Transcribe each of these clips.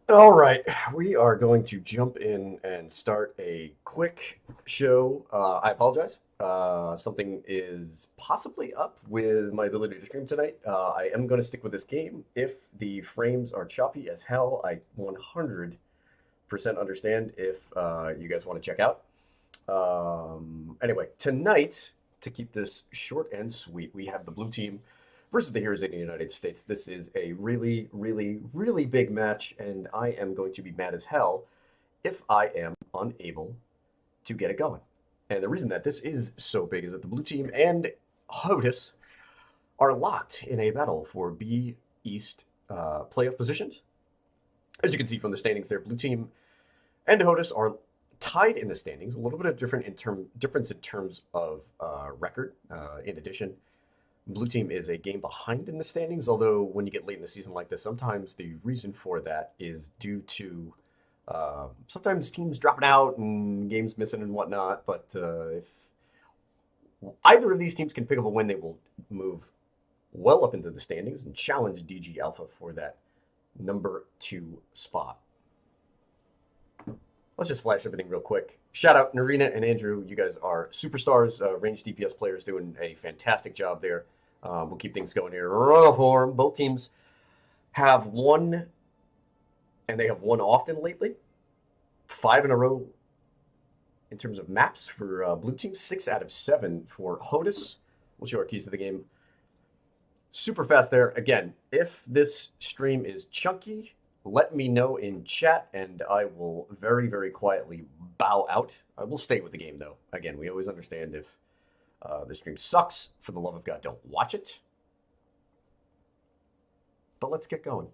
All right, we are going to jump in and start a quick show. I apologize. Something is possibly up with my ability to stream tonight. I am going to stick with this game. If the frames are choppy as hell, I 100% understand if you guys want to check out. Anyway, tonight, to keep this short and sweet, we have the blue team versus the Heroes in the United States. This is a really, really, really big match, and I am going to be mad as hell if I am unable to get it going. And the reason that this is so big is that the blue team and HOTUS are locked in a battle for B East playoff positions. As you can see from the standings there, blue team and HOTUS are tied in the standings. A little bit of difference in terms of record. In addition, blue team is a game behind in the standings, although when you get late in the season like this, sometimes the reason for that is due to sometimes teams dropping out and games missing and whatnot. But if either of these teams can pick up a win, they will move well up into the standings and challenge DG Alpha for that number 2 spot. Let's just flash everything real quick. Shout out Narina and Andrew. You guys are superstars, range DPS players doing a fantastic job there. We'll keep things going here. Run form. Both teams have won, and they have won often lately. 5 in a row in terms of maps for blue team. 6 out of 7 for HOTUS. We'll show our keys to the game super fast there. Again, if this stream is chunky, let me know in chat, and I will very, very quietly bow out. I will stay with the game, though. Again, we always understand if the stream sucks. For the love of God, don't watch it. But let's get going.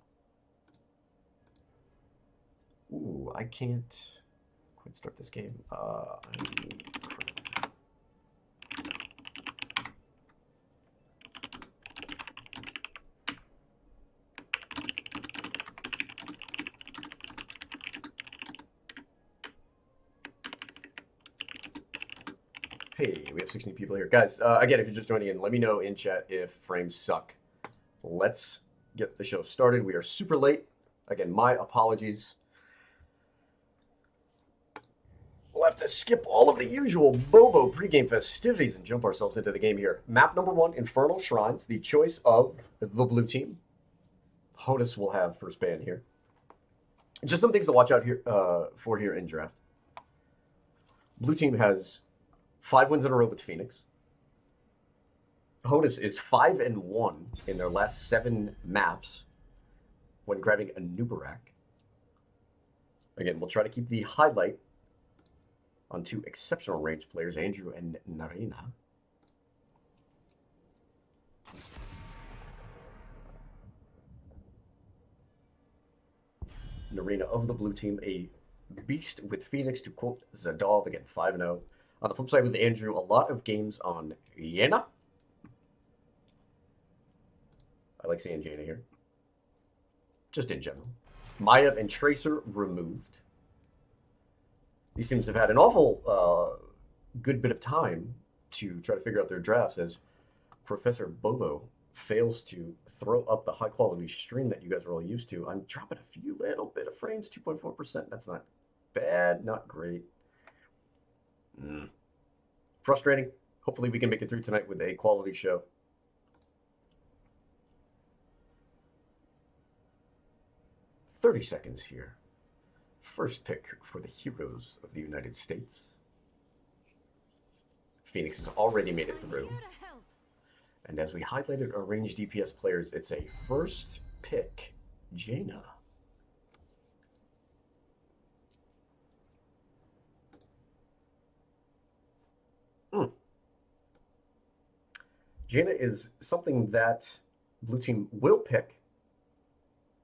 Ooh, I can't quite start this game. Hey, we have 16 people here. Guys, again, if you're just joining in, let me know in chat if frames suck. Let's get the show started. We are super late. Again, my apologies. We'll have to skip all of the usual Bobo pregame festivities and jump ourselves into the game here. Map number 1, Infernal Shrines, the choice of the blue team. HOTUS will have first ban here. Just some things to watch out here for here in draft. Blue team has 5 wins in a row with Phoenix. HOTUS is 5-1 in their last 7 maps when grabbing a Nubarak. Again, we'll try to keep the highlight on 2 exceptional range players, Andrew and Narina. Narina of the blue team, a beast with Phoenix, to quote Zadov, again 5-0. On the flip side with Andrew, a lot of games on Jaina. I like seeing Jaina here. Just in general. Maya and Tracer removed. These teams have had an awful good bit of time to try to figure out their drafts as Professor Bobo fails to throw up the high quality stream that you guys are all used to. I'm dropping a few little bit of frames, 2.4%. That's not bad, not great. Frustrating. Hopefully we can make it through tonight with a quality show. "30 seconds here. First pick for the Heroes of the United States. Phoenix has already made it through. And as we highlighted our range DPS players, it's a first pick, Jaina. Jaina is something that blue team will pick,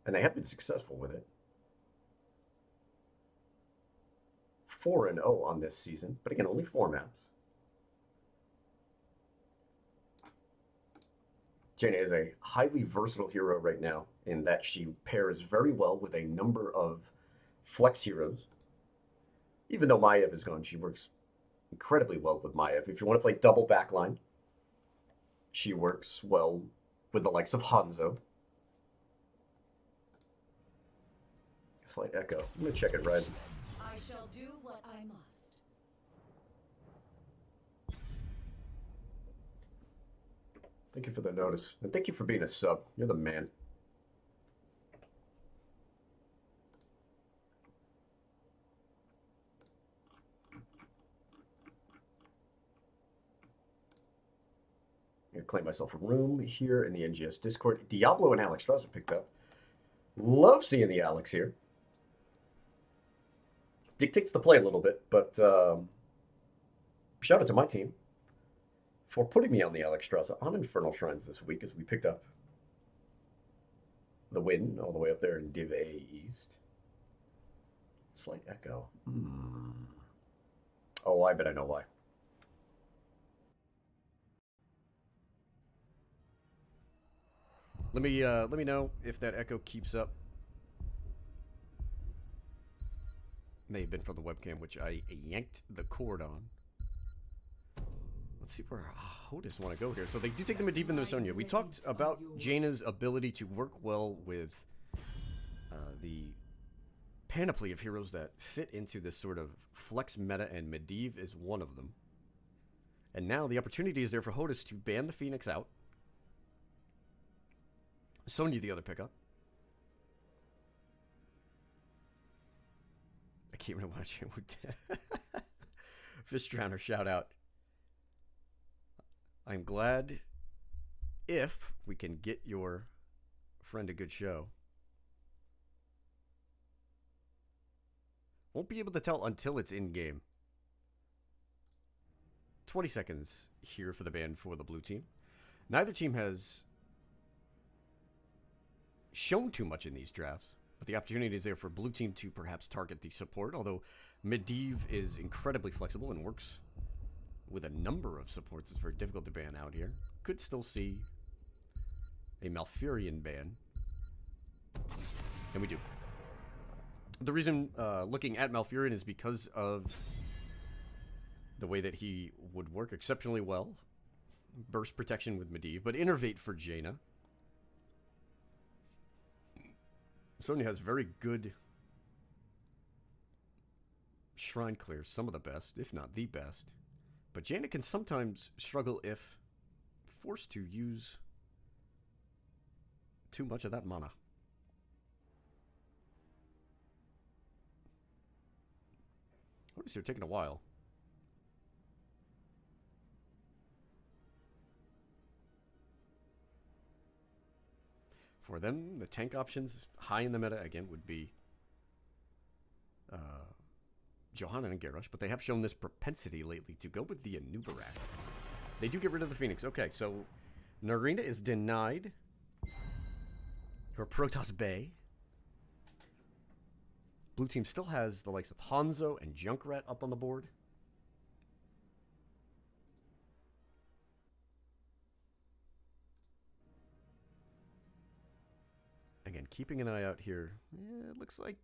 and they have been successful with it. 4-0 on this season, but again, only 4 maps. Jaina is a highly versatile hero right now in that she pairs very well with a number of flex heroes. Even though Maiev is gone, she works incredibly well with Maiev. If you want to play double backline, she works well with the likes of Hanzo. Slight echo. I'm gonna check it right. I shall do what I must. Thank you for the notice. And thank you for being a sub. You're the man. I'm gonna claim myself a room here in the NGS Discord. Diablo and Alex Strauss are picked up. Love seeing the Alex here. Dictates the play a little bit, but shout out to my team for putting me on the Alex Strauss on Infernal Shrines this week as we picked up the win all the way up there in Div A East. Slight echo. Oh, I bet I know why. Let me know if that echo keeps up. May have been from the webcam, which I yanked the cord on. Let's see where Hodis want to go here. So they do take them deep in the Sonya. We talked about Jaina's ability to work well with the panoply of heroes that fit into this sort of flex meta, and Medivh is one of them. And now the opportunity is there for Hodis to ban the Phoenix out. Sonya the other pickup. I can't remember watching. Fish Drowner, shout out. I'm glad if we can get your friend a good show. Won't be able to tell until it's in game. 20 seconds here for the ban for the blue team. Neither team has shown too much in these drafts, but the opportunity is there for blue team to perhaps target the support, although Medivh is incredibly flexible and works with a number of supports. It's very difficult to ban out here. Could still see a Malfurion ban, and we do. The reason looking at Malfurion is because of the way that he would work exceptionally well. Burst protection with Medivh, but Innervate for Jaina. Sonya has very good shrine clears, some of the best, if not the best. But Jaina can sometimes struggle if forced to use too much of that mana. What is here taking a while? For them, the tank options high in the meta again would be Johanna and Garrosh, but they have shown this propensity lately to go with the Anubarak. They do get rid of the Phoenix. Okay, so Narina is denied her Protoss Bay. Blue team still has the likes of Hanzo and Junkrat up on the board. Again, keeping an eye out here. Yeah, it looks like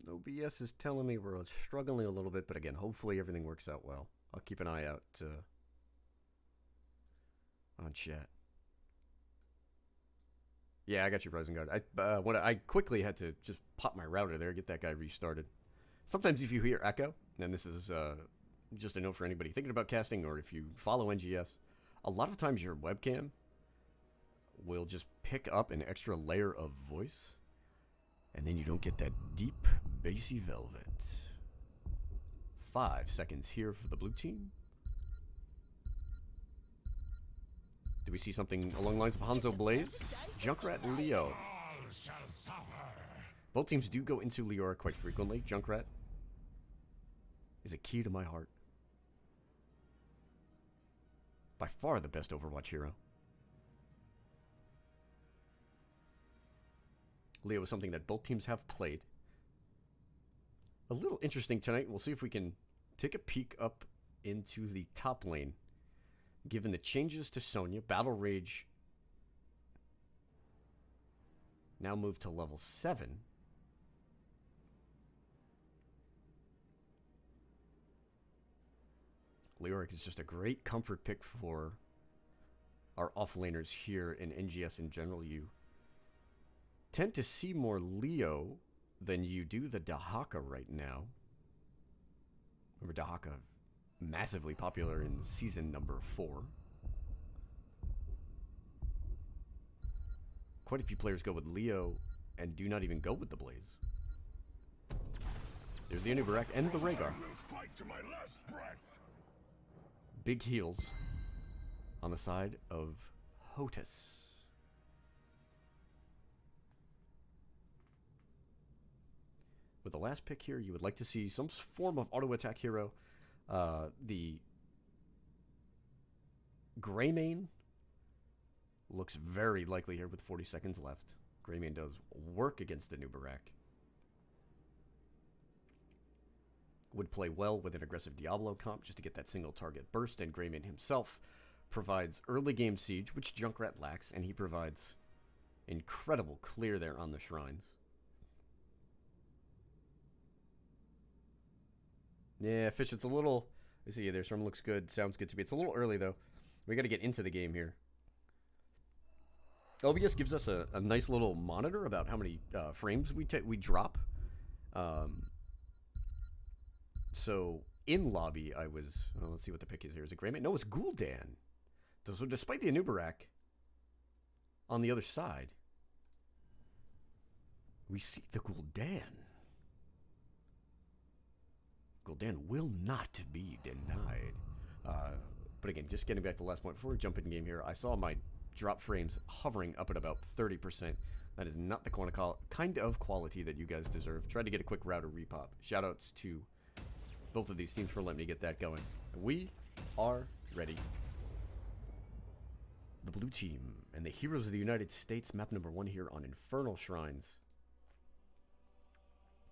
OBS is telling me we're struggling a little bit, but again, hopefully everything works out well. I'll keep an eye out on chat. Yeah, I got you, Risengard. I quickly had to just pop my router there, get that guy restarted. Sometimes if you hear echo, and this is just a note for anybody thinking about casting, or if you follow NGS, a lot of times your webcam will just pick up an extra layer of voice, and then you don't get that deep, bassy velvet. 5 seconds here for the blue team. Do we see something along the lines of Hanzo Blaze? Junkrat and Leo. Both teams do go into Leora quite frequently. Junkrat is a key to my heart. By far the best Overwatch hero. Leo is something that both teams have played. A little interesting tonight. We'll see if we can take a peek up into the top lane. Given the changes to Sonya, Battle Rage now moved to level 7. Leoric is just a great comfort pick for our offlaners here in NGS in general. You tend to see more Leo than you do the Dahaka right now. Remember Dahaka, massively popular in season number 4. Quite a few players go with Leo and do not even go with the Blaze. There's the Anubarak and the Rhaegar. Big heals on the side of Hotus. With the last pick here, you would like to see some form of auto attack hero. The Greymane looks very likely here with 40 seconds left. Greymane does work against the Anubarak. Would play well with an aggressive Diablo comp just to get that single target burst, and Greymane himself provides early game siege, which Junkrat lacks, and he provides incredible clear there on the shrines. Yeah, Fish, it's a little... I see you there. Storm looks good. Sounds good to me. It's a little early, though. We got to get into the game here. OBS gives us a nice little monitor about how many frames we drop. So, in lobby, I was... Well, let's see what the pick is here. Is it Greymane? No, it's Gul'dan. So, despite the Anubarak on the other side, we see the Gul'dan. Gul'dan will not be denied. But again, just getting back to the last point before we jump in game here, I saw my drop frames hovering up at about 30%. That is not the kind of quality that you guys deserve. Tried to get a quick router repop. Shoutouts to both of these teams for letting me get that going. We are ready. The blue team and the Heroes of the United States, map number 1 here on Infernal Shrines.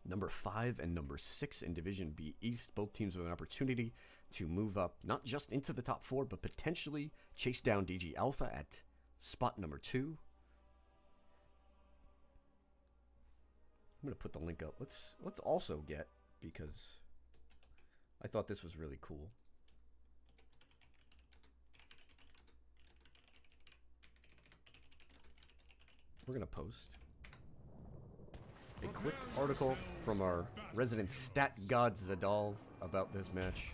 Number 5 and number 6 in Division B East. Both teams with an opportunity to move up, not just into the top 4, but potentially chase down DG Alpha at spot number 2. I'm going to put the link up. Let's also get, because I thought this was really cool. We're going to post a quick article from our resident stat god Zadolv about this match.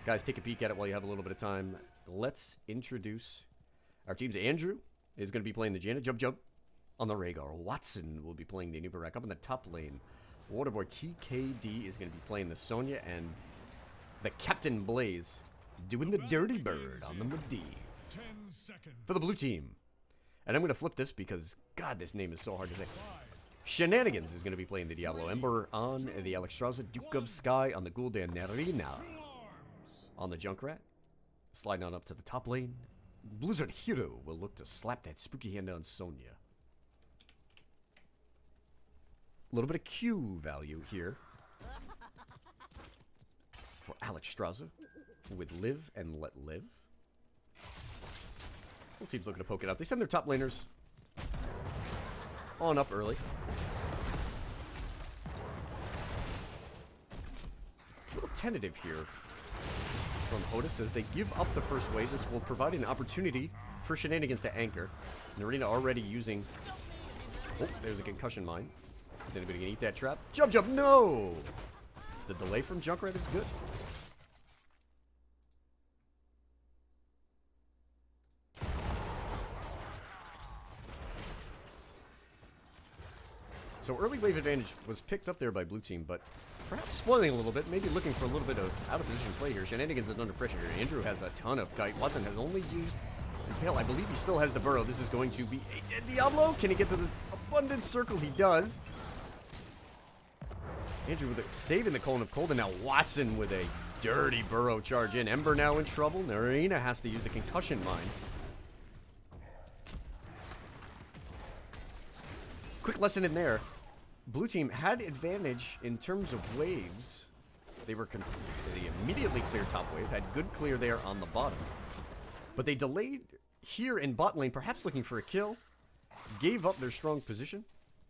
Guys, take a peek at it while you have a little bit of time. Let's introduce our teams. Andrew is going to be playing the Janet. Jump on the Rhaegar. Watson will be playing the Anubarak up in the top lane. Waterboard TKD is going to be playing the Sonya, and the Captain Blaze doing the dirty bird on the Medivh for the blue team. And I'm going to flip this because, God, this name is so hard to say. Shenanigans is going to be playing the Diablo Ember on the Alexstrasza. Duke of Sky on the Gul'dan Nerina on the Junkrat. Sliding on up to the top lane. Blizzard Hero will look to slap that spooky hand on Sonya. A little bit of Q value here for Alexstrasza with Live and Let Live. Both teams looking to poke it out. They send their top laners on up early. A little tentative here from Hotus as they give up the first wave. This will provide an opportunity for Shenanigans to anchor. Narina already using... Oh, there's a concussion mine. Is anybody gonna eat that trap? Jump, no! The delay from Junkrat is good. So early wave advantage was picked up there by blue team, but perhaps spoiling a little bit, maybe looking for a little bit of out-of-position play here. Shenanigans is under pressure here. Andrew has a ton of kite. Watson has only used Impale. I believe he still has the burrow. This is going to be a Diablo. Can he get to the abundant circle? He does. Andrew with saving the Cone of Cold, and now Watson with a dirty burrow charge in. Ember now in trouble. Narina has to use a concussion mine. Quick lesson in there. Blue team had advantage in terms of waves. They immediately cleared top wave, had good clear there on the bottom. But they delayed here in bot lane, perhaps looking for a kill. Gave up their strong position.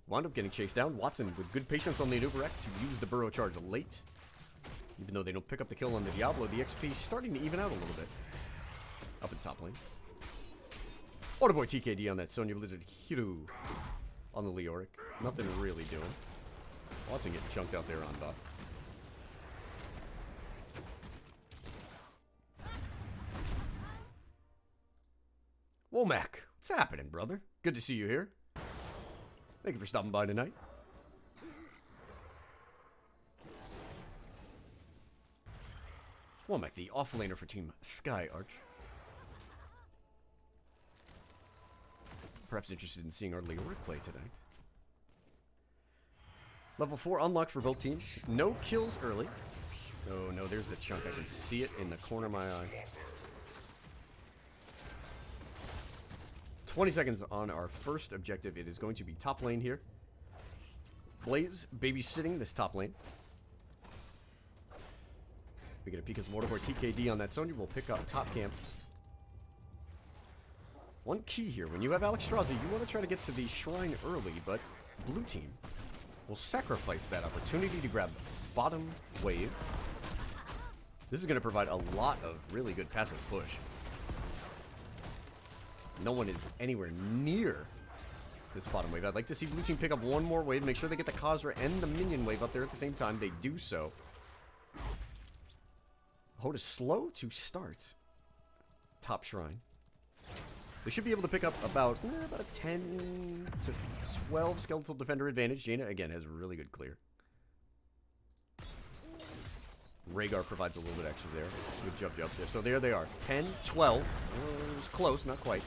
Wound up getting chased down. Watson with good patience on the Anubarak to use the burrow charge late. Even though they don't pick up the kill on the Diablo, the XP starting to even out a little bit. Up in top lane. Waterboy TKD on that Sonya Blizzard Hero on the Leoric. Nothing really doing. Watson getting chunked out there on bot. Womack, what's happening, brother? Good to see you here. Thank you for stopping by tonight. Womack, the offlaner for Team Sky Arch. Perhaps interested in seeing our Leoric play tonight. Level 4 unlocked for both teams. No kills early. Oh no, there's the chunk. I can see it in the corner of my eye. 20 seconds on our first objective. It is going to be top lane here. Blaze babysitting this top lane. We get a peek as Mortimer TKD on that Sonya. We'll pick up top camp. One key here. When you have Alex Strozzi, you want to try to get to the shrine early, but blue team will sacrifice that opportunity to grab bottom wave. This is going to provide a lot of really good passive push. No one is anywhere near this bottom wave. I'd like to see blue team pick up one more wave, make sure they get the Khazra and the minion wave up there at the same time. They do so. Hoda slow to start. Top shrine. They should be able to pick up about a 10 to 12 skeletal defender advantage. Jaina, again, has really good clear. Rhaegar provides a little bit extra there. Good jump there. So there they are. 10, 12. It was close, not quite.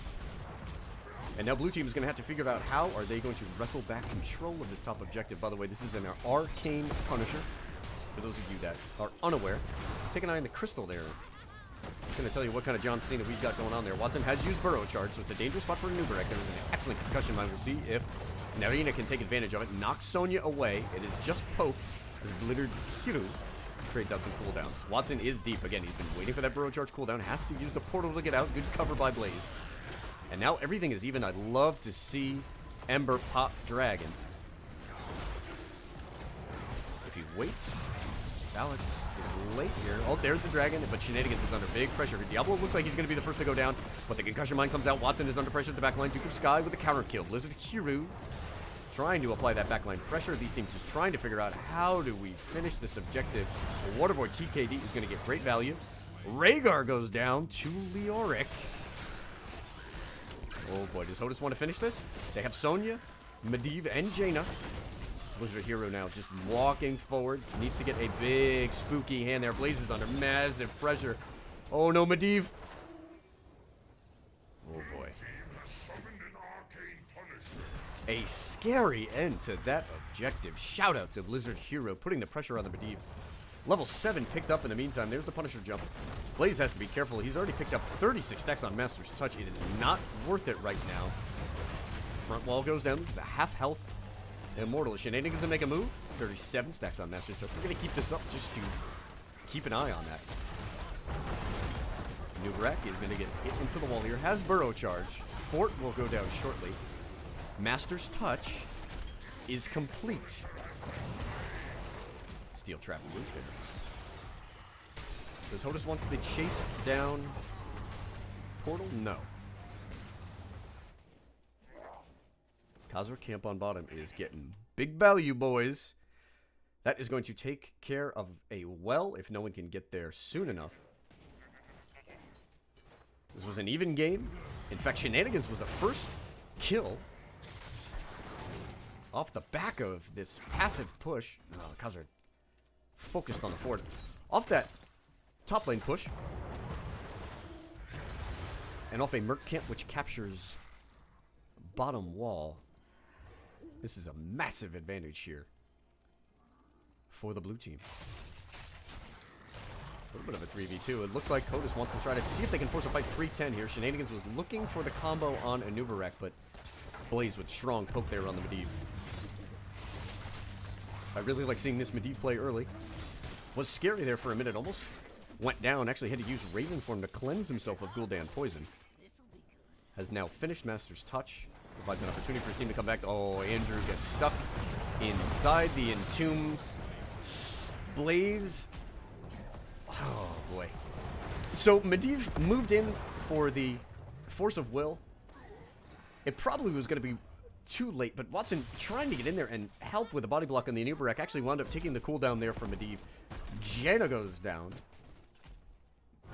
And now blue team is going to have to figure out how are they going to wrestle back control of this top objective. By the way, this is an arcane Punisher. For those of you that are unaware. Take an eye on the crystal there. I'm going to tell you what kind of John Cena we've got going on there. Watson has used Burrow Charge, so it's a dangerous spot for Nuberek. There is an excellent concussion mine. We'll see if Narina can take advantage of it. Knocks Sonya away. It is just poke. The glittered Hiru trades out some cooldowns. Watson is deep. Again, he's been waiting for that Burrow Charge cooldown. Has to use the portal to get out. Good cover by Blaze. And now everything is even. I'd love to see Ember pop Dragon. If he waits, Alex is late here. Oh, there's the Dragon, but Shenanigans is under big pressure. Diablo looks like he's going to be the first to go down, but the concussion mine comes out. Watson is under pressure at the backline. Duke of Sky with a counter kill. Blizzard Hiru trying to apply that backline pressure. These teams just trying to figure out how do we finish this objective. Waterboy TKD is going to get great value. Rhaegar goes down to Leoric. Oh boy, does Hodis want to finish this? They have Sonya, Medivh, and Jaina. Blizzard Hero now just walking forward. Needs to get a big spooky hand there. Blaze is under massive pressure. Oh no, Medivh. Oh boy. A scary end to that objective. Shout out to Blizzard Hero putting the pressure on the Medivh. Level 7 picked up in the meantime. There's the Punisher jump. Blaze has to be careful. He's already picked up 36 stacks on Master's Touch. It is not worth it right now. Front wall goes down. This is a half health Immortal. Shenanigans to make a move. 37 stacks on Master's Touch. We're going to keep this up just to keep an eye on that. Nubrek is going to get hit into the wall here. Has Burrow Charge. Fort will go down shortly. Master's Touch is complete. Steel Trap loop there. Does Hodis want to chase down Portal? No. Khazra camp on bottom is getting big value, boys. That is going to take care of a well if no one can get there soon enough. This was an even game. In fact, Shenanigans was the first kill off the back of this passive push. Oh, Khazra focused on the fort. Off that top lane push. And off a Merc camp which captures bottom wall. This is a massive advantage here for the blue team. A little bit of a 3v2. It looks like Hodis wants to try to see if they can force a fight 310 here. Shenanigans was looking for the combo on Anubarak, but Blaze with strong poke there on the Medivh. I really like seeing this Medivh play early. Was scary there for a minute, almost went down. Actually had to use Raven Form to cleanse himself of Gul'dan Poison. Has now finished Master's Touch. Provides an opportunity for his team to come back. Oh, Andrew gets stuck inside the Entomb. Blaze. Oh, boy. So, Medivh moved in for the Force of Will. It probably was going to be too late, but Watson trying to get in there and help with the body block on the Anubarak actually wound up taking the cooldown there from Medivh. Jaina goes down.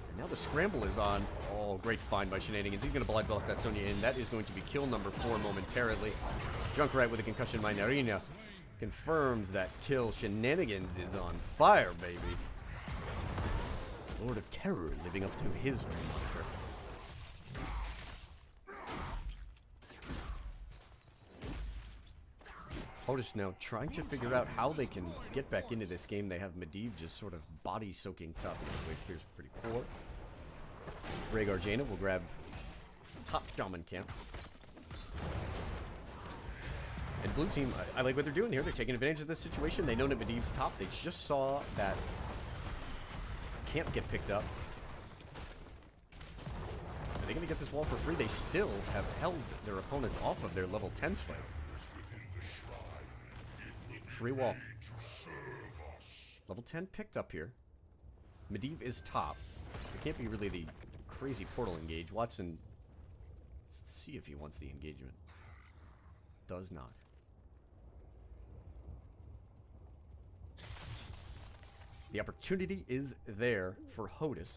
And now the scramble is on. Oh, great find by Shenanigans. He's going to body block that Sonya in. That is going to be kill number 4 momentarily. Junkrat with a concussion by Narina confirms that kill. Shenanigans is on fire, baby. Lord of Terror living up to his moniker. Otis now trying to figure out how they can get back into this game. They have Medivh just sort of body soaking top, which appears pretty poor. Rhaegar Jaina will grab top shaman camp. And blue team, I like what they're doing here. They're taking advantage of this situation. They know that Medivh's top. They just saw that camp get picked up. Are they going to get this wall for free? They still have held their opponents off of their level 10 swipe. Free wall. Level 10 picked up here. Medivh is top. It can't be really the crazy portal engage. Watson, let's see if he wants the engagement. Does not. The opportunity is there for Hodis.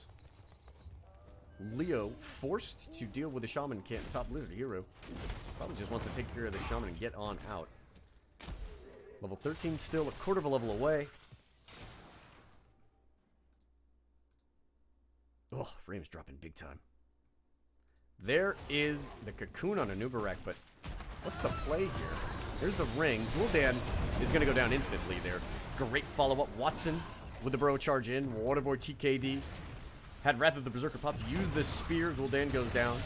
Leo forced to deal with the shaman camp top lizard hero. Probably just wants to take care of the shaman and get on out. Level 13 still a quarter of a level away. Oh, frames dropping big time. There is the cocoon on Anubarak, but what's the play here? There's the ring. Gul'dan is going to go down instantly there. Great follow-up. Watson with the bro charge in. Waterboard TKD. Had Wrath of the Berserker pop to use the spear. Gul'dan goes down.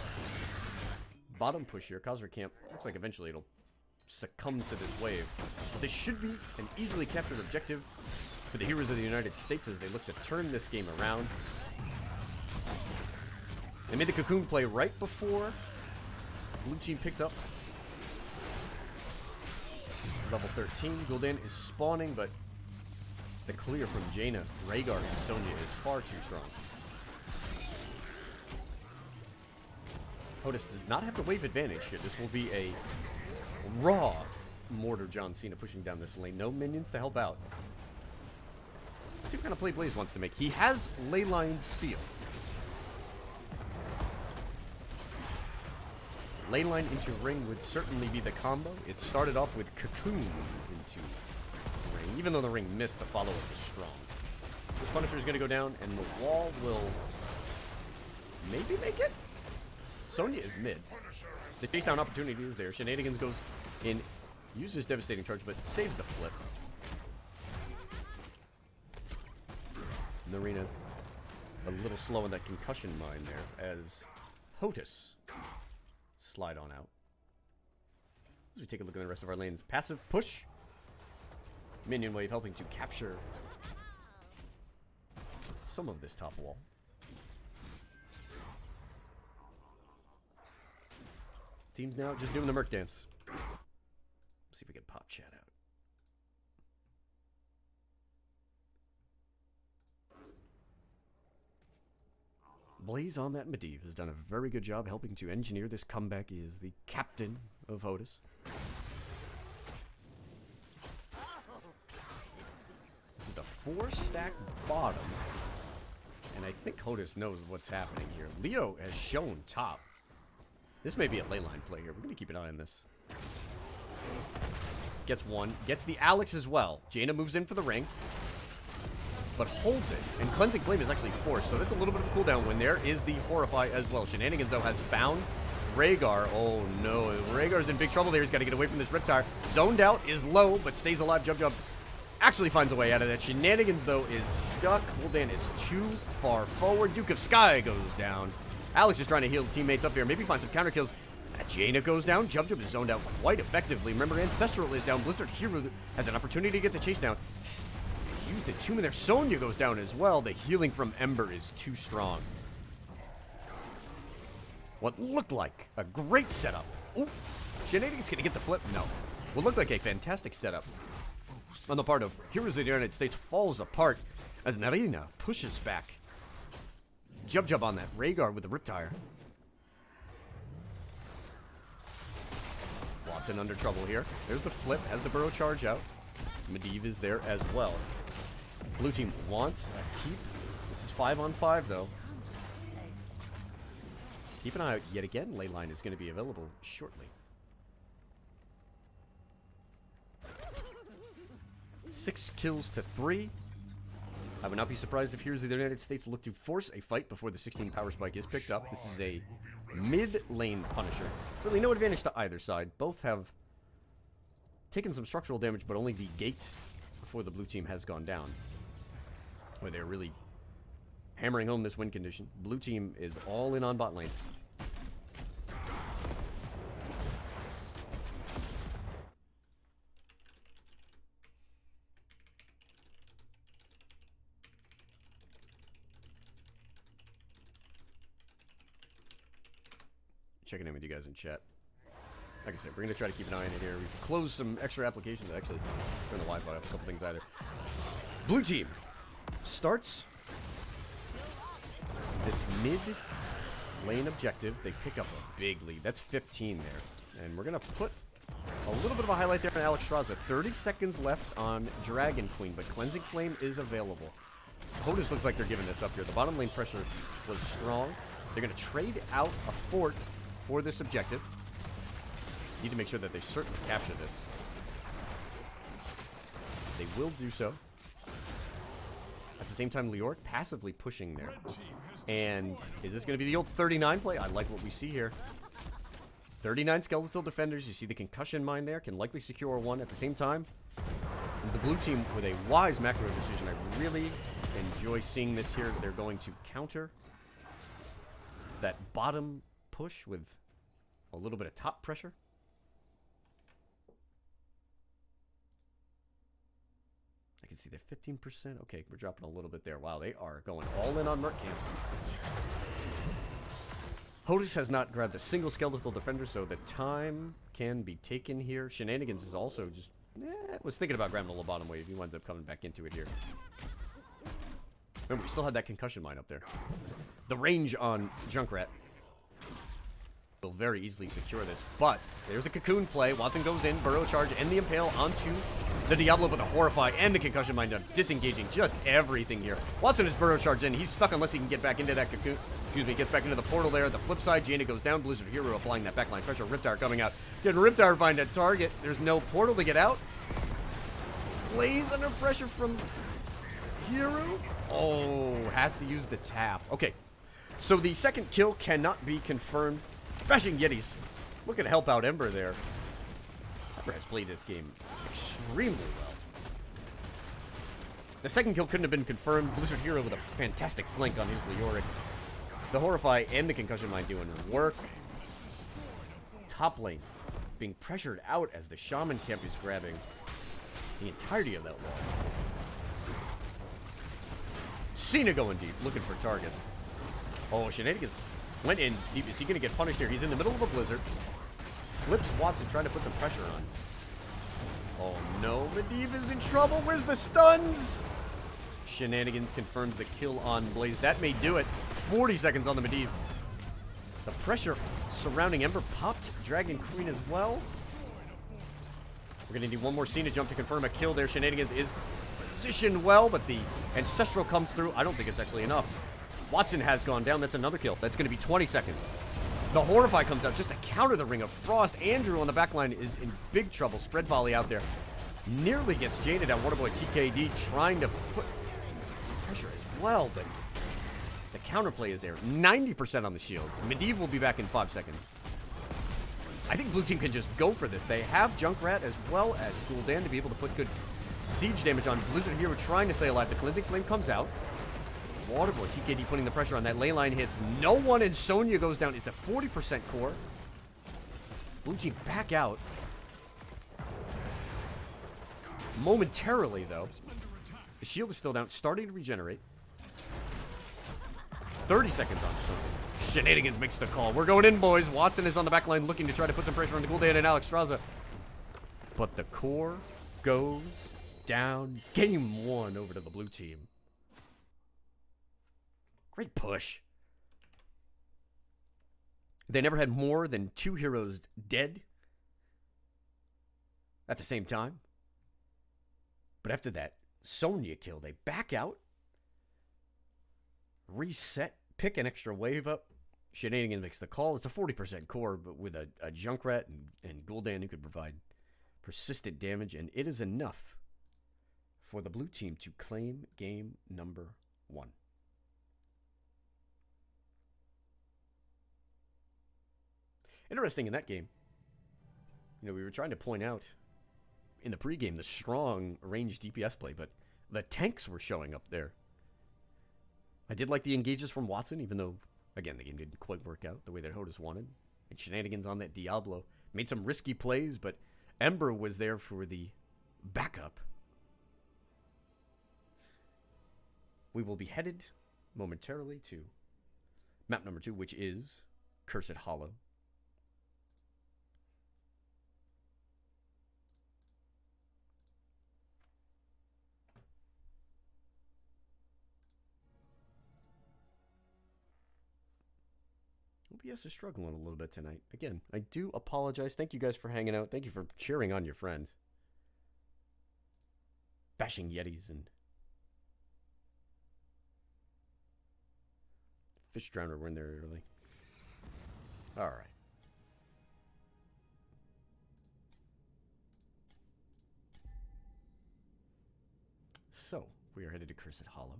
Bottom push here. Khazra camp. Looks like eventually it'll succumb to this wave. But this should be an easily captured objective for the heroes of the United States as they look to turn this game around. They made the cocoon play right before blue team picked up level 13. Gul'dan is spawning, but the clear from Jaina, Rhaegar, and Sonya is far too strong. Hodis does not have the wave advantage here. This will be a raw Mortar John Cena pushing down this lane. No minions to help out. Let's see what kind of play Blaze wants to make. He has Leyline Seal. Leyline into ring would certainly be the combo. It started off with Cocoon into ring. Even though the ring missed, the follow-up is strong. This Punisher is going to go down, and the wall will maybe make it? Sonya is mid. The chase down opportunity is there. Shenanigans goes in, uses Devastating Charge, but saves the flip. Narina a little slow in that concussion mine there as Hodis slide on out. As we take a look at the rest of our lanes. Passive push. Minion wave helping to capture some of this top wall. Team's now just doing the Merc dance. See if we can pop chat out. Blaze on that Medivh has done a very good job helping to engineer this comeback. He is the captain of Hodis. This is a 4-stack bottom. And I think Hodis knows what's happening here. Leo has shown top. This may be a leyline play here. We're going to keep an eye on this. Gets one. Gets the Alex as well. Jaina moves in for the ring, but holds it. And Cleansing Flame is actually forced, so that's a little bit of a cooldown when there is the Horrify as well. Shenanigans, though, has found Rhaegar. Oh, no. Rhaegar's in big trouble there. He's got to get away from this Riptire. Zoned out, is low, but stays alive. Jub actually finds a way out of that. Shenanigans, though, is stuck. Gul'dan is too far forward. Duke of Sky goes down. Alex is trying to heal teammates up here. Maybe find some counter kills. Jaina goes down. Jub is zoned out quite effectively. Remember, Ancestral is down. Blizzard Hero has an opportunity to get the chase down. Used the tomb in there. Sonya goes down as well. The healing from Ember is too strong. What looked like a great setup. Ooh, Shenanigans gonna get the flip? No. What looked like a fantastic setup on the part of Heroes of the United States falls apart as Narina pushes back. Jub on that. Rhaegar with the Riptire. Watson under trouble here. There's the flip, has the burrow charge out. Medivh is there as well. Blue team wants a keep. This is 5-on-5 though. Keep an eye out yet again. Leyline is going to be available shortly. 6 kills to 3. I would not be surprised if Heroes of the United States look to force a fight before the 16 power spike is picked up. This is a mid-lane Punisher. Really no advantage to either side. Both have taken some structural damage, but only the gate before the blue team has gone down. Where they're really hammering home this win condition. Blue team is all in on bot lane. Checking in with you guys in chat. Like I said, we're going to try to keep an eye on it here. We've closed some extra applications. Actually, turn the Wi-Fi off a couple things either. Blue team starts this mid lane objective. They pick up a big lead. That's 15 there. And we're going to put a little bit of a highlight there on Alex Straza. 30 seconds left on Dragon Queen, but Cleansing Flame is available. HOTUS looks like they're giving this up here. The bottom lane pressure was strong. They're going to trade out a fort for this objective. Need to make sure that they certainly capture this. They will do so. At the same time, Leoric passively pushing there. And is this going to be the old 39 play? I like what we see here. 39 skeletal defenders. You see the concussion mine there. Can likely secure one at the same time. And the blue team with a wise macro decision. I really enjoy seeing this here. They're going to counter that bottom push with a little bit of top pressure. I can see they're 15%. Okay, we're dropping a little bit there. Wow, they are going all in on Merc camps. HOTUS has not grabbed a single skeletal defender, so the time can be taken here. Shenanigans is also just... was thinking about grabbing a little bottom wave. He winds up coming back into it here. Remember, we still had that concussion mine up there. The range on Junkrat will very easily secure this, but there's a cocoon play. Watson goes in, burrow charge, and the impale onto the Diablo with a horrify and the concussion mine done. Disengaging just everything here. Watson is burrow charged in. He's stuck unless he can get back into that cocoon. Excuse me, gets back into the portal there. The flip side, Jaina goes down. Blizzard Hero applying that backline pressure. Riptire coming out. Getting Riptire find a target. There's no portal to get out. Blaze under pressure from Hero. Oh, has to use the tap. Okay, so the second kill cannot be confirmed. Bashing Yetis. Look at help out Ember there. Ember has played this game extremely well. The second kill couldn't have been confirmed. Blizzard Hero with a fantastic flank on his Leoric. The Horrify and the concussion mine doing work. Top lane being pressured out as the Shaman camp is grabbing the entirety of that wall. Cena going deep, looking for targets. Oh, Shenanigans went in deep. Is he going to get punished here? He's in the middle of a blizzard. Flips Watson, trying to put some pressure on. Oh no, Medivh is in trouble. Where's the stuns? Shenanigans confirms the kill on Blaze. That may do it. 40 seconds on the Medivh. The pressure surrounding Ember popped Dragon Queen as well. We're going to need one more Cena jump to confirm a kill there. Shenanigans is positioned well, but the Ancestral comes through. I don't think it's actually enough. Watson has gone down. That's another kill. That's going to be 20 seconds. The Horrify comes out just to counter the Ring of Frost. Andrew on the backline is in big trouble. Spread volley out there. Nearly gets Jaina down. Waterboy TKD trying to put pressure as well, but the counterplay is there. 90% on the shield. Medivh will be back in 5 seconds. I think blue team can just go for this. They have Junkrat as well as Gul'dan to be able to put good siege damage on. Blizzard Hero trying to stay alive. The Cleansing Flame comes out. Waterboy, TKD putting the pressure on that. Ley line hits. No one, and Sonya goes down. It's a 40% core. Blue team back out. Momentarily, though. The shield is still down. Starting to regenerate. 30 seconds on Sonya. Shenanigans makes the call. We're going in, boys. Watson is on the back line looking to try to put some pressure on the Gul'dan and Alex Straza. But the core goes down. Game 1 over to the blue team. Great push. They never had more than 2 heroes dead at the same time. But after that Sonya kill, they back out, reset, pick an extra wave up. Shenanigans makes the call. It's a 40% core, but with a Junkrat and Gul'dan who could provide persistent damage, and it is enough for the blue team to claim game number 1. Interesting in that game, we were trying to point out in the pregame the strong range DPS play, but the tanks were showing up there. I did like the engages from Watson, even though, again, the game didn't quite work out the way that Hodis wanted. And Shenanigans on that Diablo made some risky plays, but Ember was there for the backup. We will be headed momentarily to map number 2, which is Cursed Hollow. OBS is struggling a little bit tonight. Again, I do apologize. Thank you guys for hanging out. Thank you for cheering on your friends. Bashing Yetis and Fish Drowner were in there early. Alright. So, we are headed to Cursed Hollow.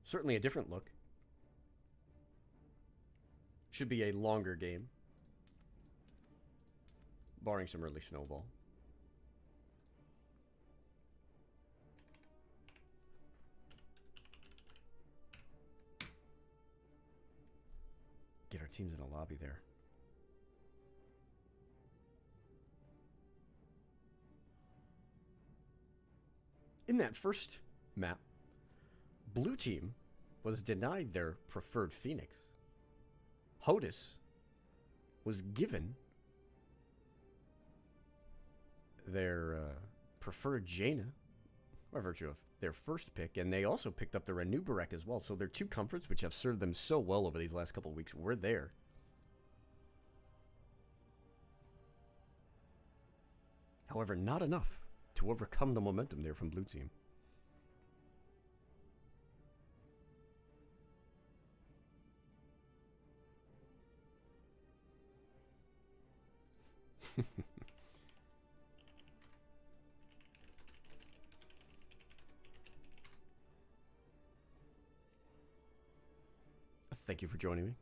Certainly a different look. Should be a longer game, barring some early snowball. Get our teams in a lobby there. In that first map, blue team was denied their preferred Phoenix. Hodis was given their preferred Jaina by virtue of their first pick, and they also picked up their Anubarak as well. So their 2 comforts, which have served them so well over these last couple of weeks, were there. However, not enough to overcome the momentum there from blue team. Thank you for joining me.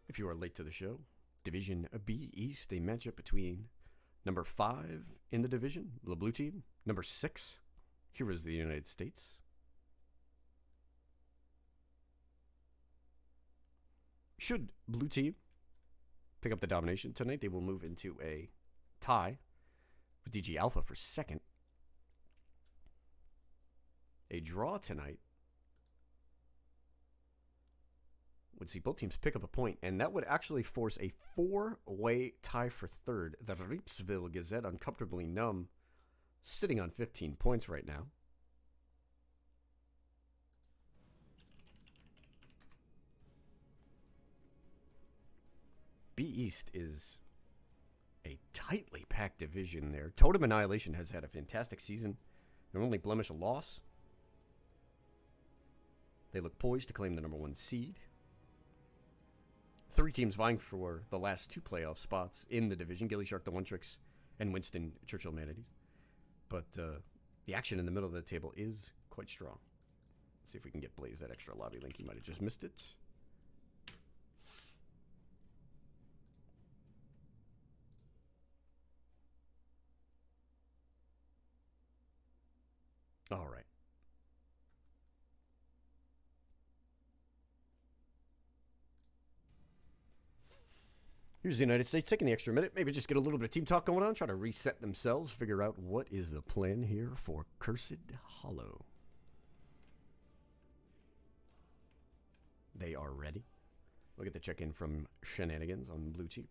If you are late to the show, Division B East, a matchup between number 5 in the division, the blue team, number 6, Heroes of the United States. Should blue team pick up the domination tonight, they will move into a tie with DG Alpha for second. A draw tonight would see both teams pick up a point, and that would actually force a 4-way tie for third. The Riepsville Gazette, uncomfortably numb, sitting on 15 points right now. B East is a tightly packed division there. Totem Annihilation has had a fantastic season. Their only blemish, a loss. They look poised to claim the number 1 seed. 3 teams vying for the last 2 playoff spots in the division. Gilly Shark, the One Tricks, and Winston Churchill Manatees. But the action in the middle of the table is quite strong. Let's see if we can get Blaze that extra lobby link. He might have just missed it. All right. Here's the United States taking the extra minute. Maybe just get a little bit of team talk going on. Try to reset themselves. Figure out what is the plan here for Cursed Hollow. They are ready. We'll get the check-in from Shenanigans on blue team.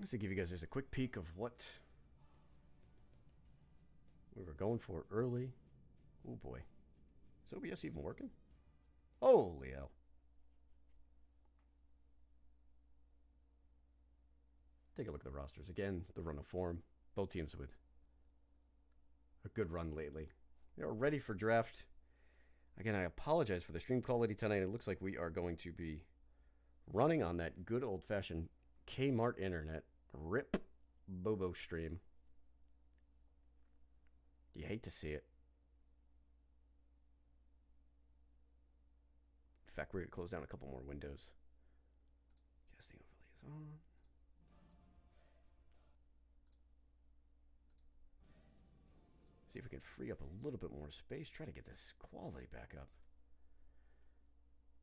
Just to give you guys just a quick peek of what we were going for early. Oh boy. Is OBS even working? Holy hell. Take a look at the rosters. Again, the run of form. Both teams with a good run lately. They're ready for draft. Again, I apologize for the stream quality tonight. It looks like we are going to be running on that good old-fashioned Kmart internet. RIP Bobo stream. You hate to see it. In fact, we're going to close down a couple more windows. Casting overlay is on. See if we can free up a little bit more space. Try to get this quality back up.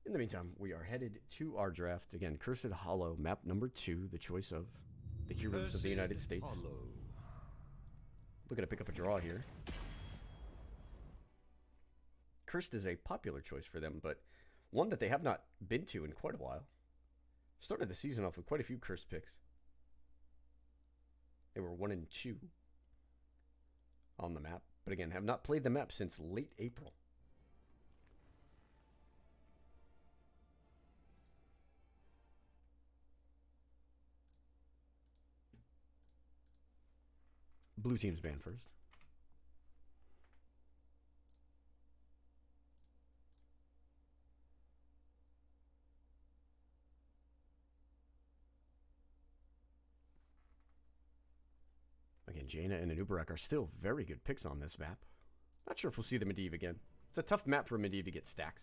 In the meantime, we are headed to our draft. Again, Cursed Hollow, map number 2, the choice of the heroes of the United States. Hollow. Looking to pick up a draw here. Cursed is a popular choice for them, but one that they have not been to in quite a while. Started the season off with quite a few Cursed picks. They were 1-2 on the map, but again, have not played the map since late April. Blue team's banned first. Again, Jaina and Anubarak are still very good picks on this map. Not sure if we'll see the Medivh again. It's a tough map for Medivh to get stacks.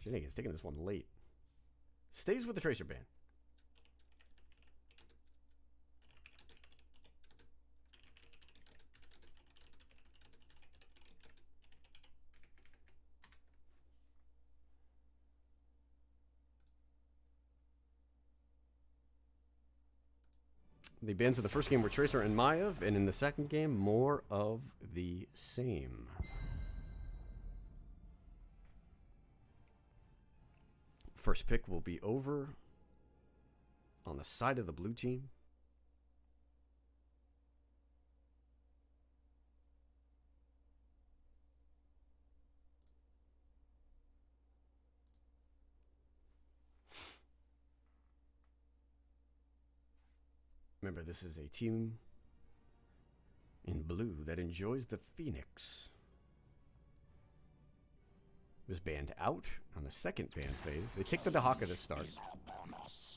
Shenanigans taking this one late. Stays with the Tracer ban. The bans of the first game were Tracer and Maiev, and in the second game, more of the same. First pick will be over on the side of the blue team. Remember, this is a team in blue that enjoys the Phoenix. Was banned out on the second ban phase. They take the Dahaka to start.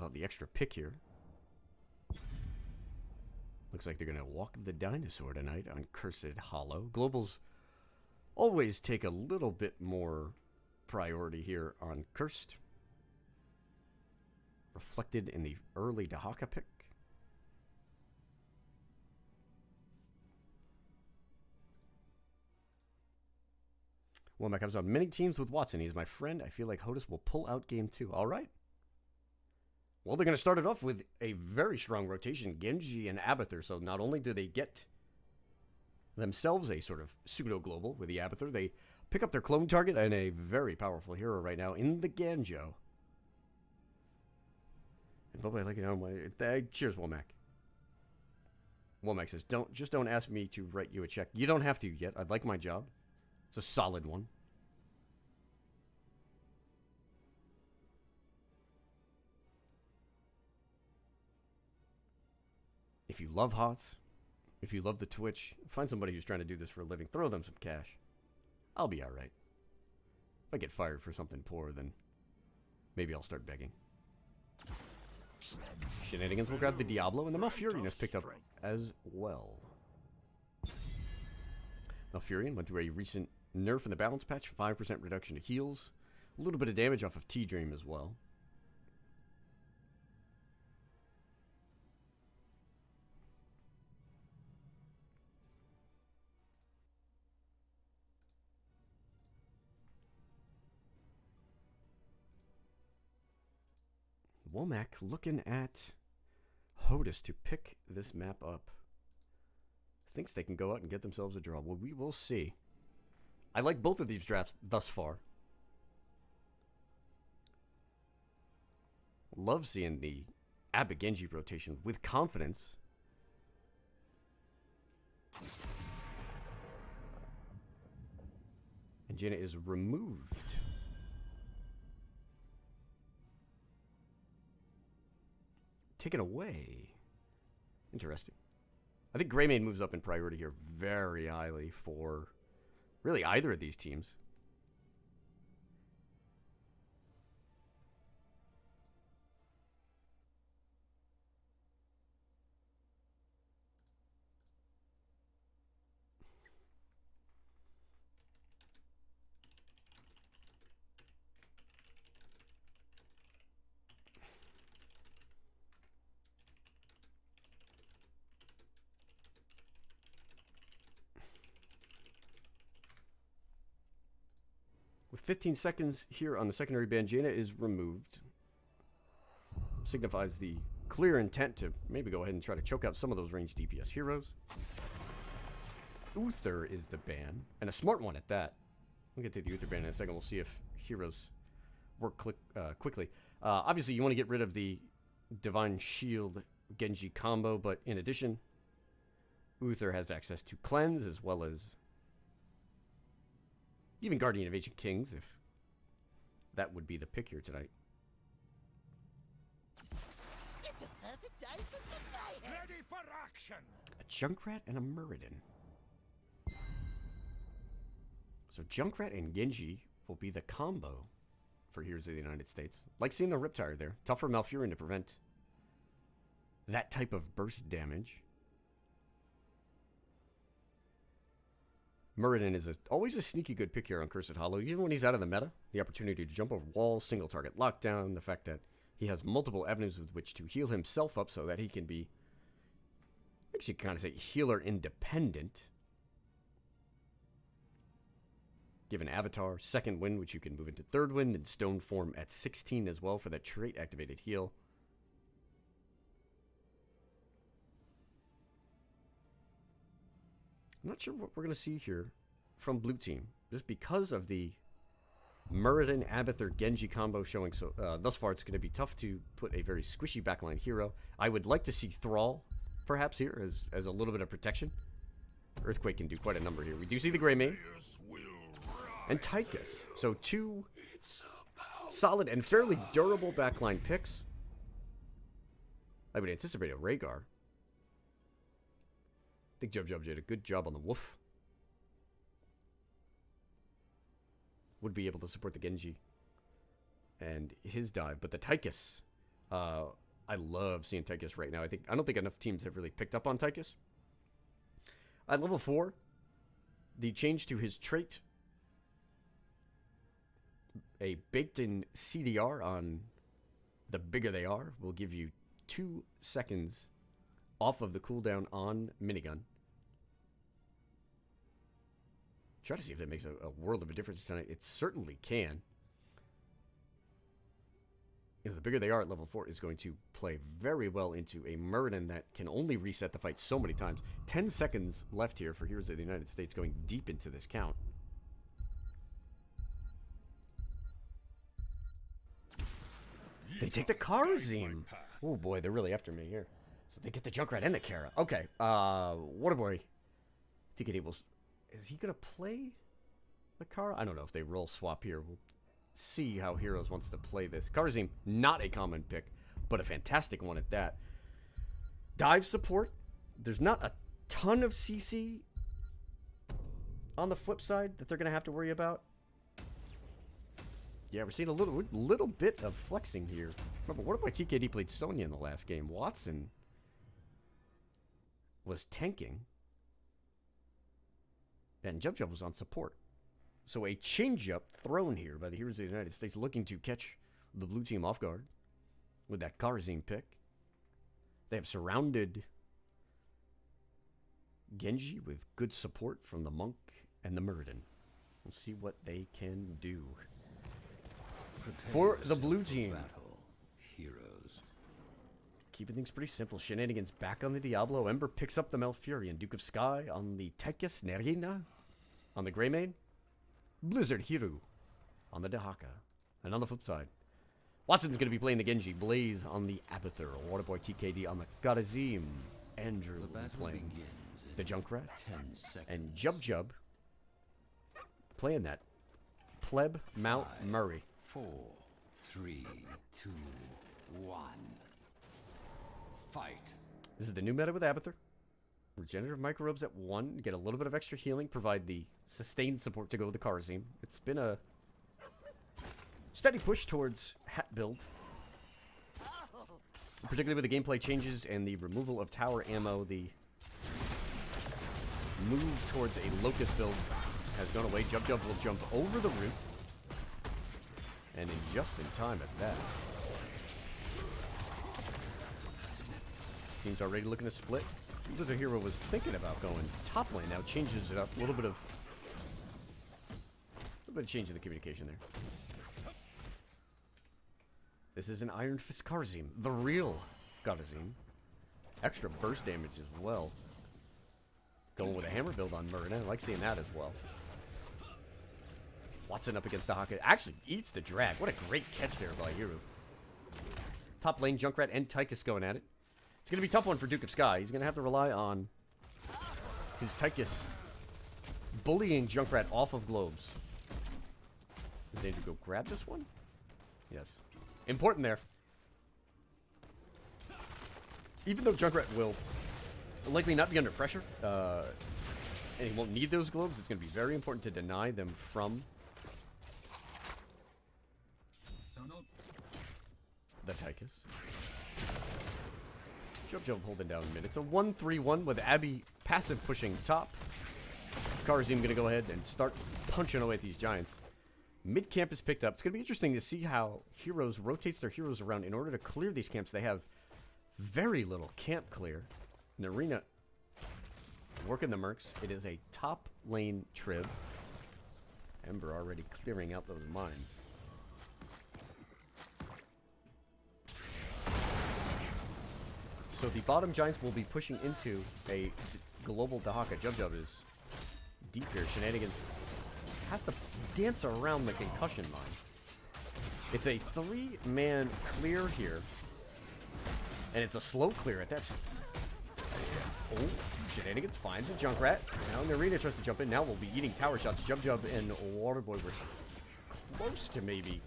Oh, the extra pick here. Looks like they're going to walk the dinosaur tonight on Cursed Hollow. Globals always take a little bit more priority here on Cursed. Reflected in the early Dahaka pick. Womack comes on many teams with Watson. He's my friend. I feel like Hodis will pull out game 2. All right. Well, they're going to start it off with a very strong rotation. Genji and Abathur. So not only do they get themselves a sort of pseudo-global with the Abathur, they pick up their clone target and a very powerful hero right now in the Ganjo. And Bubba, like, cheers, Womack. Womack says, just don't ask me to write you a check. You don't have to yet. I'd like my job. It's a solid one. If you love HOTS, if you love the Twitch, find somebody who's trying to do this for a living. Throw them some cash. I'll be all right. If I get fired for something poor, then maybe I'll start begging. Shenanigans will grab the Diablo, and the Malfurion is picked up as well. Malfurion went through a recent nerf in the balance patch, 5% reduction to heals, a little bit of damage off of T-Dream as well. Womack looking at Hodis to pick this map up. Thinks they can go out and get themselves a draw. Well, we will see. I like both of these drafts thus far. Love seeing the Abba Genji rotation with confidence. And Jaina is removed. Taken away. Interesting. I think Greymane moves up in priority here very highly for really either of these teams. With 15 seconds here on the secondary ban, Jaina is removed. Signifies the clear intent to maybe go ahead and try to choke out some of those ranged DPS heroes. Uther is the ban, and a smart one at that. We'll get to the Uther ban in a second. We'll see if heroes work quickly. Obviously, you want to get rid of the Divine Shield Genji combo, but in addition, Uther has access to Cleanse as well as even Guardian of Ancient Kings, if that would be the pick here tonight. It's a perfect day for some mayhem. Ready for action! A Junkrat and a Muradin. So Junkrat and Genji will be the combo for Heroes of the United States. Like seeing the Riptire there. Tough for Malfurion to prevent that type of burst damage. Muradin is always a sneaky good pick here on Cursed Hollow, even when he's out of the meta. The opportunity to jump over walls, single target lockdown, the fact that he has multiple avenues with which to heal himself up so that he can be, I guess you can kind of say, healer independent. Given Avatar, second wind, which you can move into third wind, and stone form at 16 as well for that trait activated heal. I'm not sure what we're going to see here from blue team. Just because of the Muradin, Abathur, Genji combo showing so thus far, it's going to be tough to put a very squishy backline hero. I would like to see Thrall, perhaps, here as a little bit of protection. Earthquake can do quite a number here. We do see the Greymane. And Tychus. So two solid and fairly durable backline picks. I would anticipate a Rhaegar. I think Jub did a good job on the Wolf. Would be able to support the Genji and his dive. But the Tychus, I love seeing Tychus right now. I don't think enough teams have really picked up on Tychus. At level 4, the change to his trait, a baked-in CDR on the bigger they are, will give you 2 seconds off of the cooldown on minigun. Try to see if that makes a world of a difference tonight. It certainly can. The bigger they are at level 4 is going to play very well into a Muradin that can only reset the fight so many times. 10 seconds left here for Heroes of the United States going deep into this count. They take the Karazim. Oh boy, they're really after me here. So they get the Junkrat and the Kara. Okay, Waterboy. TKD will... Is he going to play the Kara? I don't know if they roll swap here. We'll see how Heroes wants to play this. Karazim, not a common pick, but a fantastic one at that. Dive support. There's not a ton of CC on the flip side that they're going to have to worry about. Yeah, we're seeing a little bit of flexing here. Remember, what if TKD played Sonya in the last game? Watson was tanking. And Jub was on support. So a change-up thrown here by the Heroes of the United States looking to catch the blue team off guard with that Karazim pick. They have surrounded Genji with good support from the Monk and the Muradin. We'll see what they can do. For the blue team. Battle, heroes. keeping things pretty simple. Shenanigans back on the Diablo. Ember picks up the Malfurion. Duke of Sky on the Tychus Nerina. On the Greymane. Blizzard Hiru on the Dahaka. And on the flip side, Watson's going to be playing the Genji. Blaze on the Abathur. Waterboy TKD on the Garazim. Andrew playing the Junkrat. And Jub playing that Pleb Mount Murray. 4, 3, 2, 1. Fight. This is the new meta with Abathur. Regenerative microbes at 1. Get a little bit of extra healing. Provide the sustained support to go with the Karazim. It's been a steady push towards hat build. Particularly with the gameplay changes and the removal of tower ammo, the move towards a Locust build has gone away. Jub will jump over the root. And in just in time at that. Teams already looking to split. Blizzard Hero was thinking about going top lane. Now changes it up. A little bit of change in the communication there. This is an Iron Fist Karazim. The real Karazim. Extra burst damage as well. Going with a hammer build on Murden. I like seeing that as well. Watson up against the Haka. Actually eats the drag. What a great catch there by Hiru. Top lane, Junkrat and Tychus going at it. It's going to be a tough one for Duke of Sky. He's going to have to rely on his Tychus bullying Junkrat off of globes. Does Andrew go grab this one? Yes. Important there. Even though Junkrat will likely not be under pressure, and he won't need those globes, it's going to be very important to deny them from the Tychus. Jub holding down mid. It's a 1-3-1 with Abby passive pushing top. Karazim going to go ahead and start punching away at these giants. Mid camp is picked up. It's going to be interesting to see how Heroes rotates their heroes around in order to clear these camps. They have very little camp clear. Narina working the mercs. It is a top lane trib. Ember already clearing out those mines. So the bottom giants will be pushing into a global Dahaka. Jub is deep here. Shenanigans has to dance around the concussion mine. It's a 3-man clear here. And it's a slow clear at that. Oh, Shenanigans finds a Junkrat. Now Narina tries to jump in. Now we'll be eating tower shots. Jub and Waterboy were close to maybe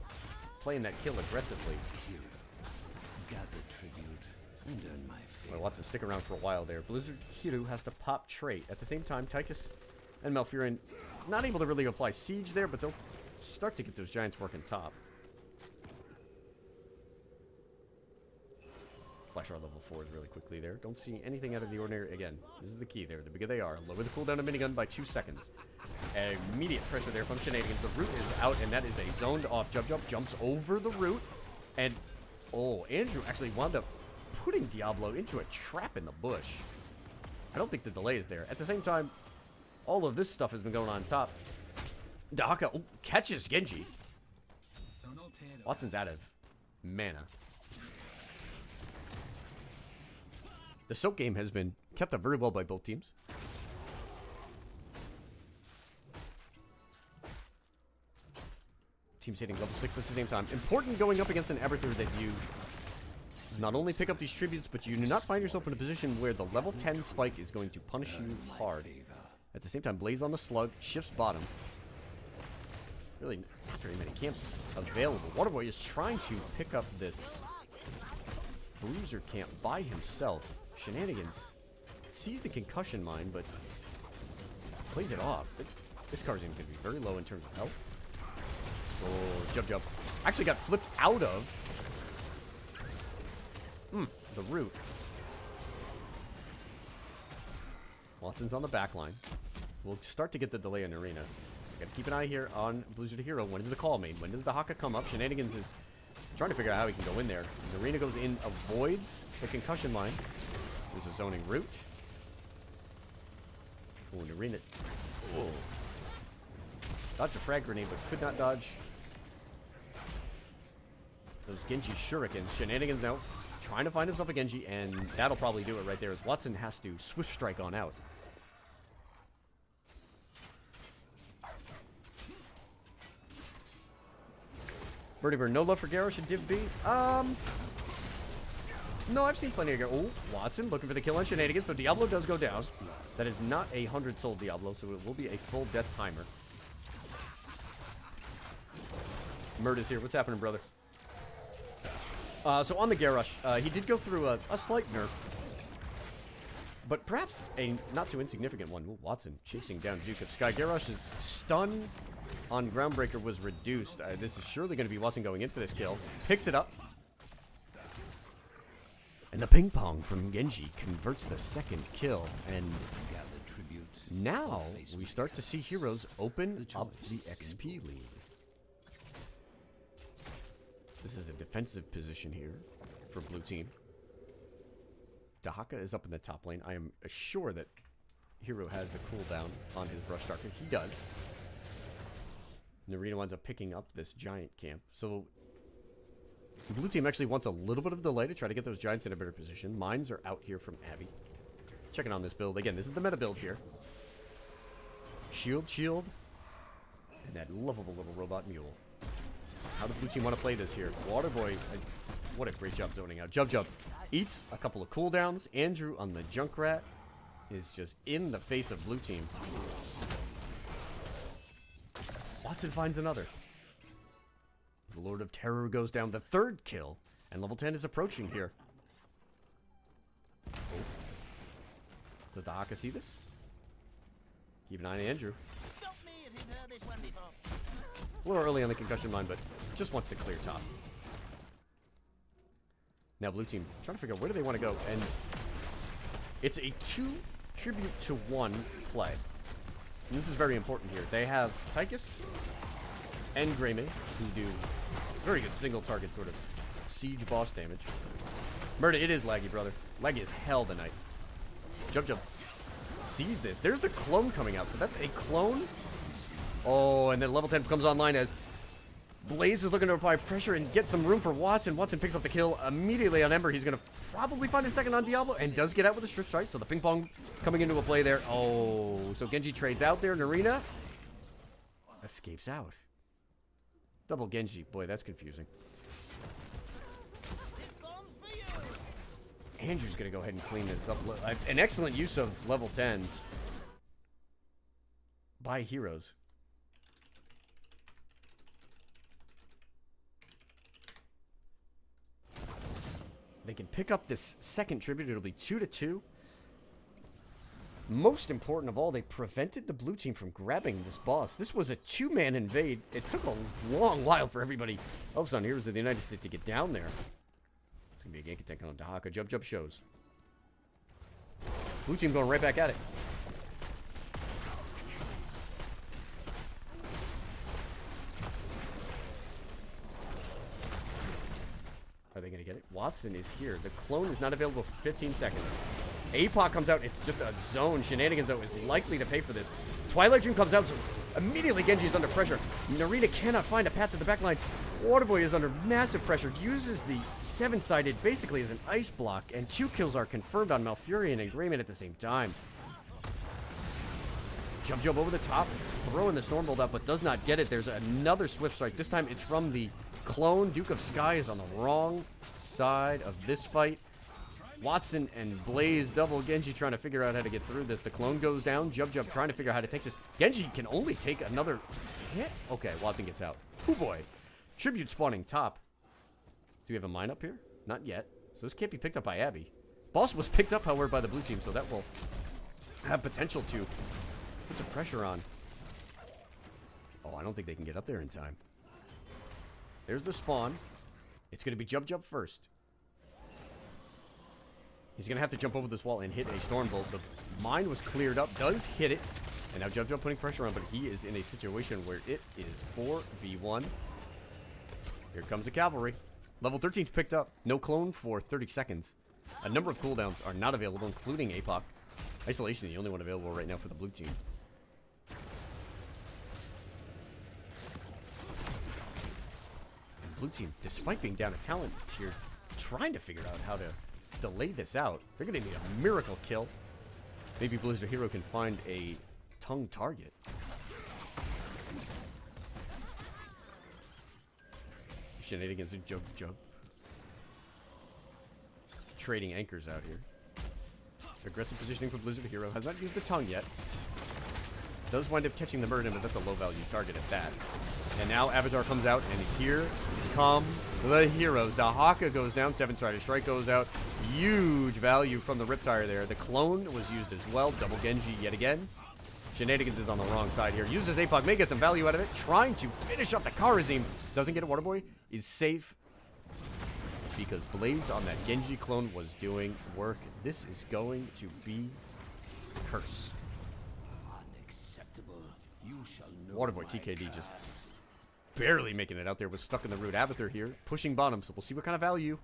playing that kill aggressively. Gather tribute and earn my favor. Well, Watson stick around for a while there. Blizzard Hiru has to pop trait. At the same time, Tychus and Malfurion not able to really apply siege there, but they'll start to get those giants working top. Flash R level 4 is really quickly there. Don't see anything out of the ordinary. Again, this is the key there. The bigger they are, lower the cooldown of minigun by 2 seconds. Immediate pressure there from Shenanigans. The root is out, and that is a zoned off. Jub jumps over the root, and oh, Andrew actually wound up putting Diablo into a trap in the bush. I don't think the delay is there. At the same time, all of this stuff has been going on top. Dahaka catches Genji. Watson's out of mana. The soak game has been kept up very well by both teams. Teams hitting level 6 at the same time. Important going up against an Abathur that you not only pick up these tributes, but you do not find yourself in a position where the level 10 spike is going to punish you hard. At the same time, Blaze on the slug, shifts bottom. Really not very many camps available. Waterboy is trying to pick up this bruiser camp by himself. Shenanigans sees the concussion mine, but plays it off. This card is going to be very low in terms of health. Oh, Jub. Actually got flipped out of the root. Watson's on the back line. We'll start to get the delay in Arena. Gotta keep an eye here on Blizzard Hero. When does the call main? When does the Haka come up? Shenanigans is trying to figure out how he can go in there. Arena goes in, avoids the concussion line. There's a zoning root. Oh, Arena. Oh. Dodged a frag grenade, but could not dodge those Genji shurikens. Shenanigans now trying to find himself a Genji, and that'll probably do it right there, as Watson has to Swift Strike on out. Birdie Bird, no love for Garrosh and Div B? No, I've seen plenty of Garrosh. Oh, Watson looking for the kill on Shenanigans, so Diablo does go down. That is not a 100-soul Diablo, so it will be a full death timer. Murder's here. What's happening, brother? So on the Garrosh, he did go through a slight nerf, but perhaps a not too insignificant one. Ooh, Watson chasing down Duke of Sky. Garrosh's stun on Groundbreaker was reduced. This is surely going to be Watson going in for this kill. Picks it up. And the ping pong from Genji converts the second kill. And now we start to see heroes open up the XP lead. This is a defensive position here for blue team. Dahaka is up in the top lane. I am sure that Hero has the cooldown on his Rush Darker. He does. Narita winds up picking up this giant camp. So the blue team actually wants a little bit of delay to try to get those giants in a better position. Mines are out here from Abby. Checking on this build. Again, this is the meta build here. Shield. And that lovable little robot mule. How does blue team want to play this here? Waterboy, what a great job zoning out. Jub eats a couple of cooldowns. Andrew on the Junkrat is just in the face of blue team. Watson finds another. The Lord of Terror goes down. The third kill. And level 10 is approaching here. Oh. Does the Haka see this? Keep an eye on Andrew. Stop me if you've heard this one before. A little early on the concussion mine, but just wants to clear top. Now blue team trying to figure out where do they want to go. And it's a 2 tribute to 1 play. And this is very important here. They have Tychus and Greymane, who do very good single target sort of siege boss damage. Murder, it is laggy, brother. Laggy as hell tonight. Jump. Sees this. There's the clone coming out. So that's a clone. Oh, and then level 10 comes online as Blaze is looking to apply pressure and get some room for Watson. Watson picks up the kill immediately on Ember. He's going to probably find a second on Diablo and does get out with a strip strike. So the ping pong coming into a play there. Oh, so Genji trades out there. Narina escapes out. Double Genji. Boy, that's confusing. Andrew's going to go ahead and clean this up. An excellent use of level 10s by heroes. They can pick up this second tribute. It'll be 2-2. Most important of all, they prevented the blue team from grabbing this boss. This was a 2-man invade. It took a long while for everybody else on Heroes of the United States to get down there. It's going to be a gank attack on Dahaka. Jump shows. Blue team going right back at it. Are they going to get it? Watson is here. The clone is not available for 15 seconds. APOC comes out. It's just a zone. Shenanigans, though, is likely to pay for this. Twilight Dream comes out, so immediately Genji is under pressure. Narita cannot find a path to the backline. Waterboy is under massive pressure. Uses the 7-sided basically as an ice block, and 2 kills are confirmed on Malfurion and Greymane at the same time. Jump over the top. Throwing the Stormbolt out, but does not get it. There's another Swift Strike. This time it's from the clone. Duke of Sky is on the wrong side of this fight. Watson and Blaze double Genji trying to figure out how to get through this. The clone goes down. Jub trying to figure out how to take this. Genji can only take another hit. Okay, Watson gets out. Oh boy. Tribute spawning top. Do we have a mine up here? Not yet. So this can't be picked up by Abby. Boss was picked up, however, by the blue team, so that will have potential to put some pressure on. Oh, I don't think they can get up there in time. There's the spawn. It's going to be Jub first. He's going to have to jump over this wall and hit a Stormbolt. The mine was cleared up, does hit it. And now Jub putting pressure on, but he is in a situation where it is 4v1. Here comes the cavalry. Level 13's picked up. No clone for 30 seconds. A number of cooldowns are not available, including APOC. Isolation, the only one available right now for the blue team. And blue team, despite being down a talent tier trying to figure out how to delay this out. They're going to need a miracle kill. Maybe Blizzard Hero can find a tongue target. Shenanigans and jump. Trading anchors out here. Aggressive positioning for Blizzard Hero. Has not used the tongue yet. Does wind up catching the Murden, but that's a low value target at that. And now Avatar comes out, and here come the heroes. The Haka goes down, 7-sided strike goes out. Huge value from the Riptire there. The clone was used as well. Double Genji yet again. Shenanigans is on the wrong side here. Uses APOC, may get some value out of it. Trying to finish up the Kharazim. Doesn't get it. Waterboy is safe because Blaze on that Genji clone was doing work. This is going to be curse. Unacceptable. You shall know. Waterboy TKD just barely making it out there. Was stuck in the root. Avatar here pushing bottom, so we'll see what kind of value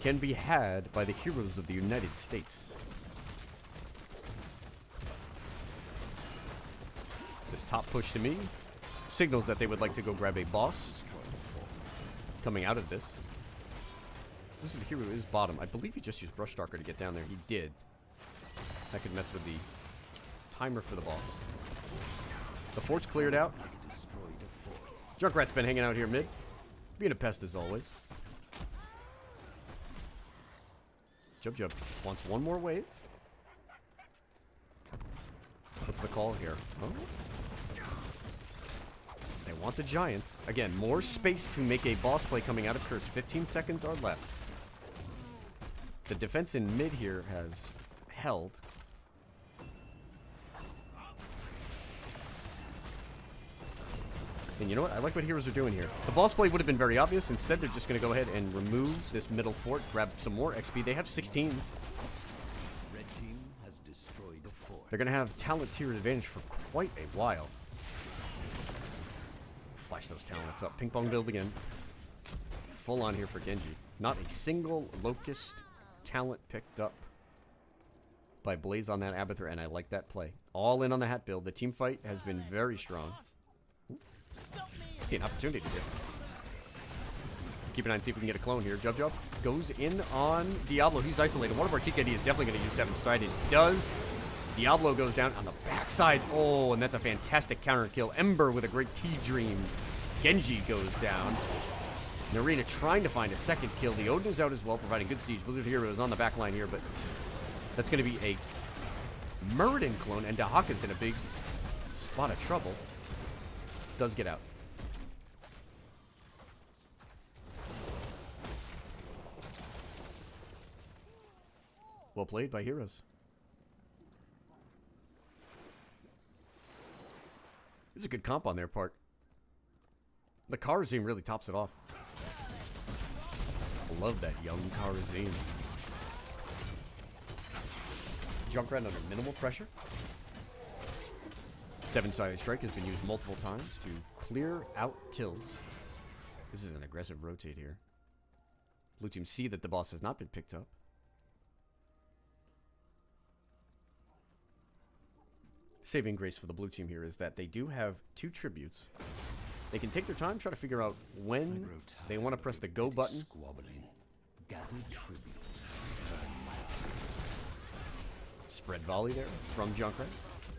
can be had by the heroes of the United States. This top push to me signals that they would like to go grab a boss coming out of this. This is the hero is bottom. I believe he just used Brush Stalker to get down there. He did. That could mess with the timer for the boss. The fort's cleared out. Junkrat's been hanging out here mid. Being a pest as always. Jub wants one more wave. What's the call here? Oh. They want the Giants. Again, more space to make a boss play coming out of Curse. 15 seconds are left. The defense in mid here has held. And you know what? I like what heroes are doing here. The boss play would have been very obvious. Instead, they're just going to go ahead and remove this middle fort, grab some more XP. They have 16s. Red team has destroyed the fort. They're going to have talent tier advantage for quite a while. Flash those talents up. Ping pong build again. Full on here for Genji. Not a single Locust talent picked up by Blaze on that Abathur, and I like that play. All in on the hat build. The team fight has been very strong. See an opportunity here. Keep an eye and see if we can get a clone here. Jub goes in on Diablo. He's isolated. One of our TKD is definitely going to use 7-sided. Does. Diablo goes down on the backside. Oh, and that's a fantastic counter kill. Ember with a great T-Dream. Genji goes down. Narita trying to find a second kill. The Odin is out as well, providing good siege. Blizzard Hero is on the back line here, but that's going to be a Muradin clone, and Dahaka's in a big spot of trouble. Does get out. Well played by heroes. This is a good comp on their part. The Kharazim really tops it off. I love that young Kharazim. Junkrat under minimal pressure. 7-sided strike has been used multiple times to clear out kills. This is an aggressive rotate here. Blue team see that the boss has not been picked up. Saving grace for the blue team here is that they do have 2 tributes. They can take their time, try to figure out when they want to press the go button. Spread volley there from Junkrat,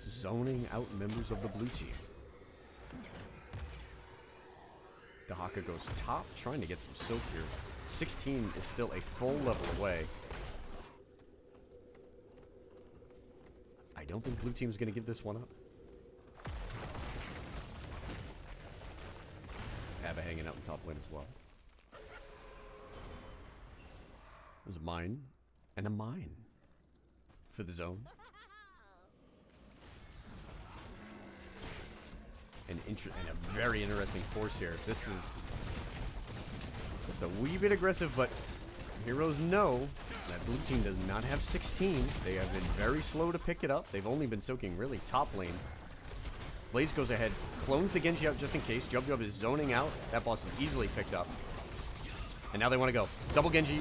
zoning out members of the blue team. Dahaka goes top, trying to get some soak here. 16 is still a full level away. I don't think blue team's going to give this one up. Ava hanging out in top lane as well. There's a mine and a mine for the zone. And a very interesting force here. This is just a wee bit aggressive, but heroes know that blue team does not have 16. They have been very slow to pick it up. They've only been soaking really top lane. Blaze goes ahead, clones the Genji out just in case. Jub is zoning out. That boss is easily picked up. And now they want to go. Double Genji,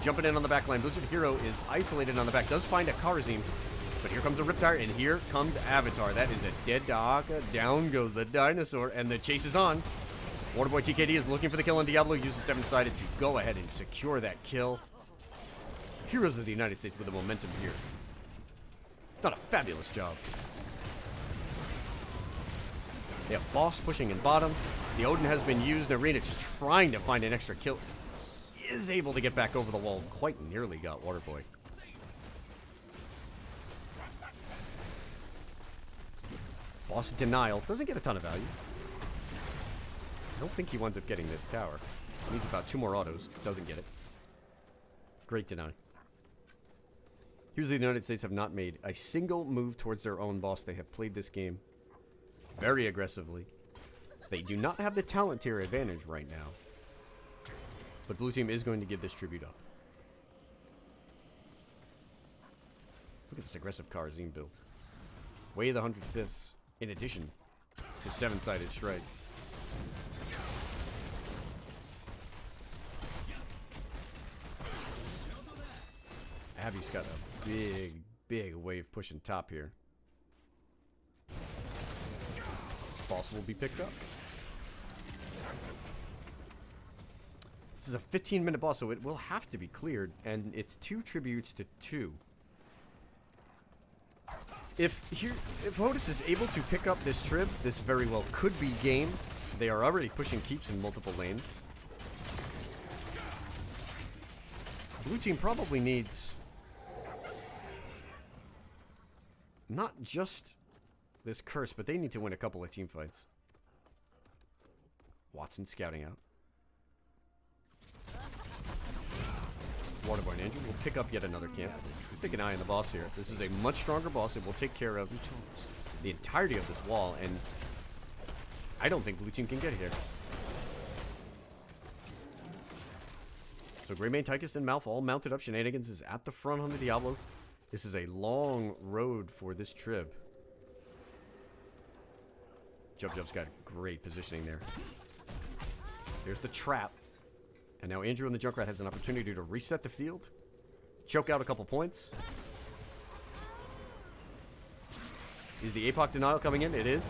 jumping in on the back line. Blizzard Hero is isolated on the back. Does find a Kharazim, but here comes a Riptire, and here comes Avatar. That is a dead Dahaka. Down goes the dinosaur, and the chase is on. Waterboy TKD is looking for the kill on Diablo. Uses 7-sided to go ahead and secure that kill. Heroes of the United States with the momentum here. Done a fabulous job. They have Boss pushing in bottom. The Odin has been used. Arena just trying to find an extra kill. Is able to get back over the wall. Quite nearly got Waterboy. Boss denial. Doesn't get a ton of value. I don't think he winds up getting this tower. Needs about 2 more autos. Doesn't get it. Great deny. Heroes of the United States have not made a single move towards their own boss. They have played this game very aggressively. They do not have the talent tier advantage right now. But blue team is going to give this tribute up. Look at this aggressive Karazim build. Way of the 105th in addition to 7-sided strike. Abby's got a big wave pushing top here. Boss will be picked up. This is a 15-minute boss, so it will have to be cleared, and it's 2 tributes to 2. If Hodis is able to pick up this trib, this very well could be game. They are already pushing keeps in multiple lanes. Blue team probably needs not just this curse, but they need to win a couple of team fights. Watson scouting out. Waterboy and Andrew will pick up yet another camp. Take an eye on the boss here. This is a much stronger boss. It will take care of the entirety of this wall, and I don't think blue team can get here. So Greymane, Tychus, and Malf all mounted up. Shenanigans is at the front on the Diablo. This is a long road for this trib. Jub's got great positioning there. There's the trap. And now Andrew and the Junkrat has an opportunity to reset the field. Choke out a couple points. Is the APOC denial coming in? It is.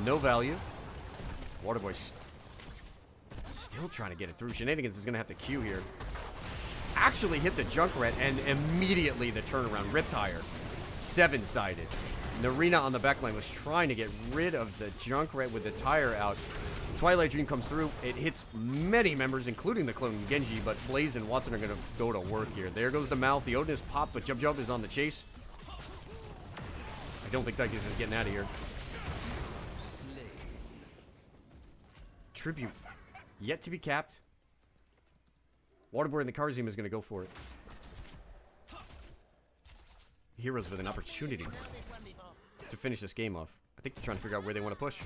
No value. Waterboy's still trying to get it through. Shenanigans is going to have to queue here. Actually hit the Junkrat, and immediately the turnaround. Riptire. 7-sided. Narina on the backline was trying to get rid of the Junkrat with the tire out. Twilight Dream comes through. It hits many members, including the clone Genji, but Blaze and Watson are going to go to work here. There goes the mouth. The Odin is popped, but Jub is on the chase. I don't think Tychus is getting out of here. Tribute. Yet to be capped. Waterboy and the Karazim is going to go for it. Heroes with an opportunity to finish this game off. I think they're trying to figure out where they want to push.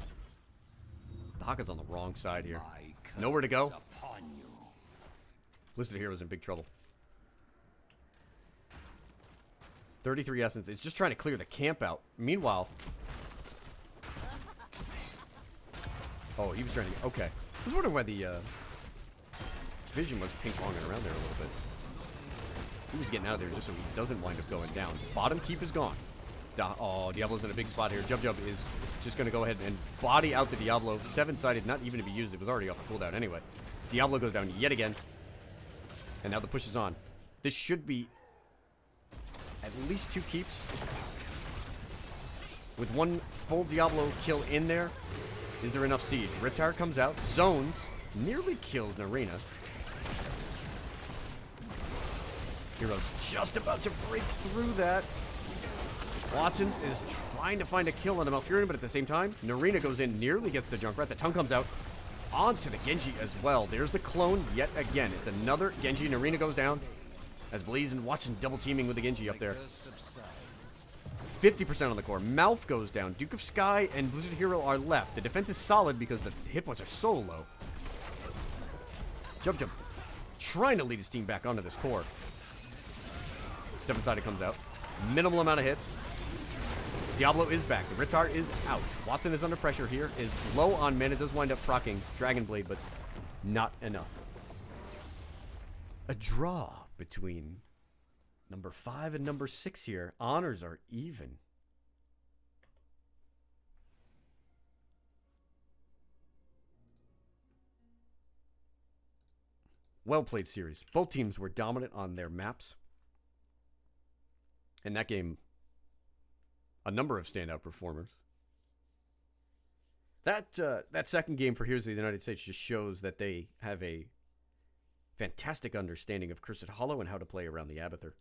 The Haka's on the wrong side here. Nowhere to go. Blizzard Heroes in big trouble. 33 essence. It's just trying to clear the camp out. Meanwhile... Oh, he was trying to... Okay. I was wondering why the vision was ping-ponging around there a little bit. He was getting out of there just so he doesn't wind up going down. Bottom keep is gone. Oh, Diablo's in a big spot here. Jub is just going to go ahead and body out the Diablo. 7-sided, not even to be used. It was already off the cooldown anyway. Diablo goes down yet again. And now the push is on. This should be at least 2 keeps. With 1 full Diablo kill in there, is there enough siege? Riptire comes out. Zones nearly kills Narina. Heroes just about to break through that. Watson is trying to find a kill on the Malfurion, but at the same time, Narina goes in, nearly gets the Junkrat. The tongue comes out onto the Genji as well. There's the clone yet again. It's another Genji. Narina goes down as Blaze and Watson double teaming with the Genji up there. 50% on the core. Malf goes down. Duke of Sky and Blizzard Hero are left. The defense is solid because the hit points are so low. Jub trying to lead his team back onto this core. 7-sided comes out. Minimal amount of hits. Diablo is back. The Ritar is out. Watson is under pressure here. Is low on mana. Does wind up proccing Dragon Blade, but not enough. A draw between number 5 and number 6 here. Honors are even. Well played series. Both teams were dominant on their maps. In that game, a number of standout performers. That second game for Heroes of the United States just shows that they have a fantastic understanding of Cursed Hollow and how to play around the Abathur.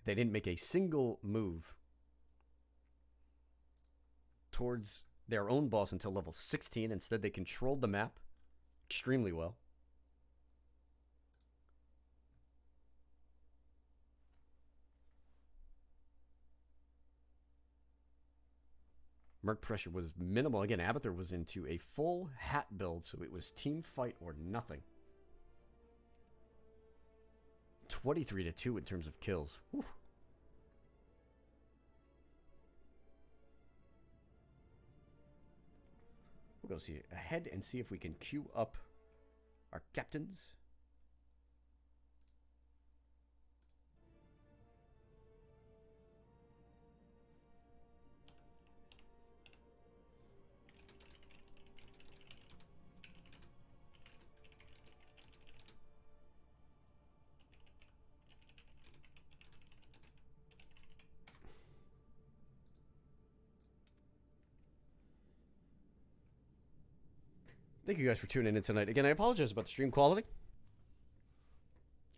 They didn't make a single move towards their own boss until level 16. Instead, they controlled the map extremely well. Merc pressure was minimal. Again, Abathur was into a full hat build, so it was team fight or nothing. 23-2 in terms of kills. Whew. We'll go see ahead and see if we can queue up our captains. Thank you guys for tuning in tonight. Again, I apologize about the stream quality.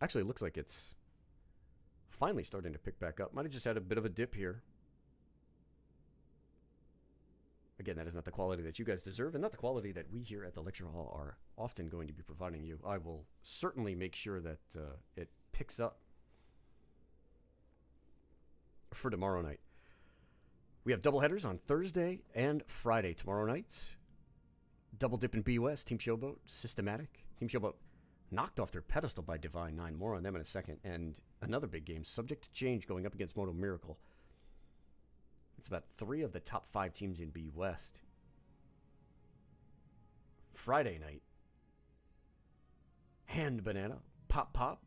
Actually, it looks like it's finally starting to pick back up. Might have just had a bit of a dip here. Again, that is not the quality that you guys deserve and not the quality that we here at the lecture hall are often going to be providing you. I will certainly make sure that it picks up for tomorrow night. We have double headers on Thursday and Friday tomorrow night. Double dip in BUS, Team Showboat, Systematic. Team Showboat knocked off their pedestal by Divine 9. More on them in a second. And another big game, Subject to Change, going up against Moto Miracle. It's about 3 of the top 5 teams in B West. Friday night, Hand Banana, Pop Pop,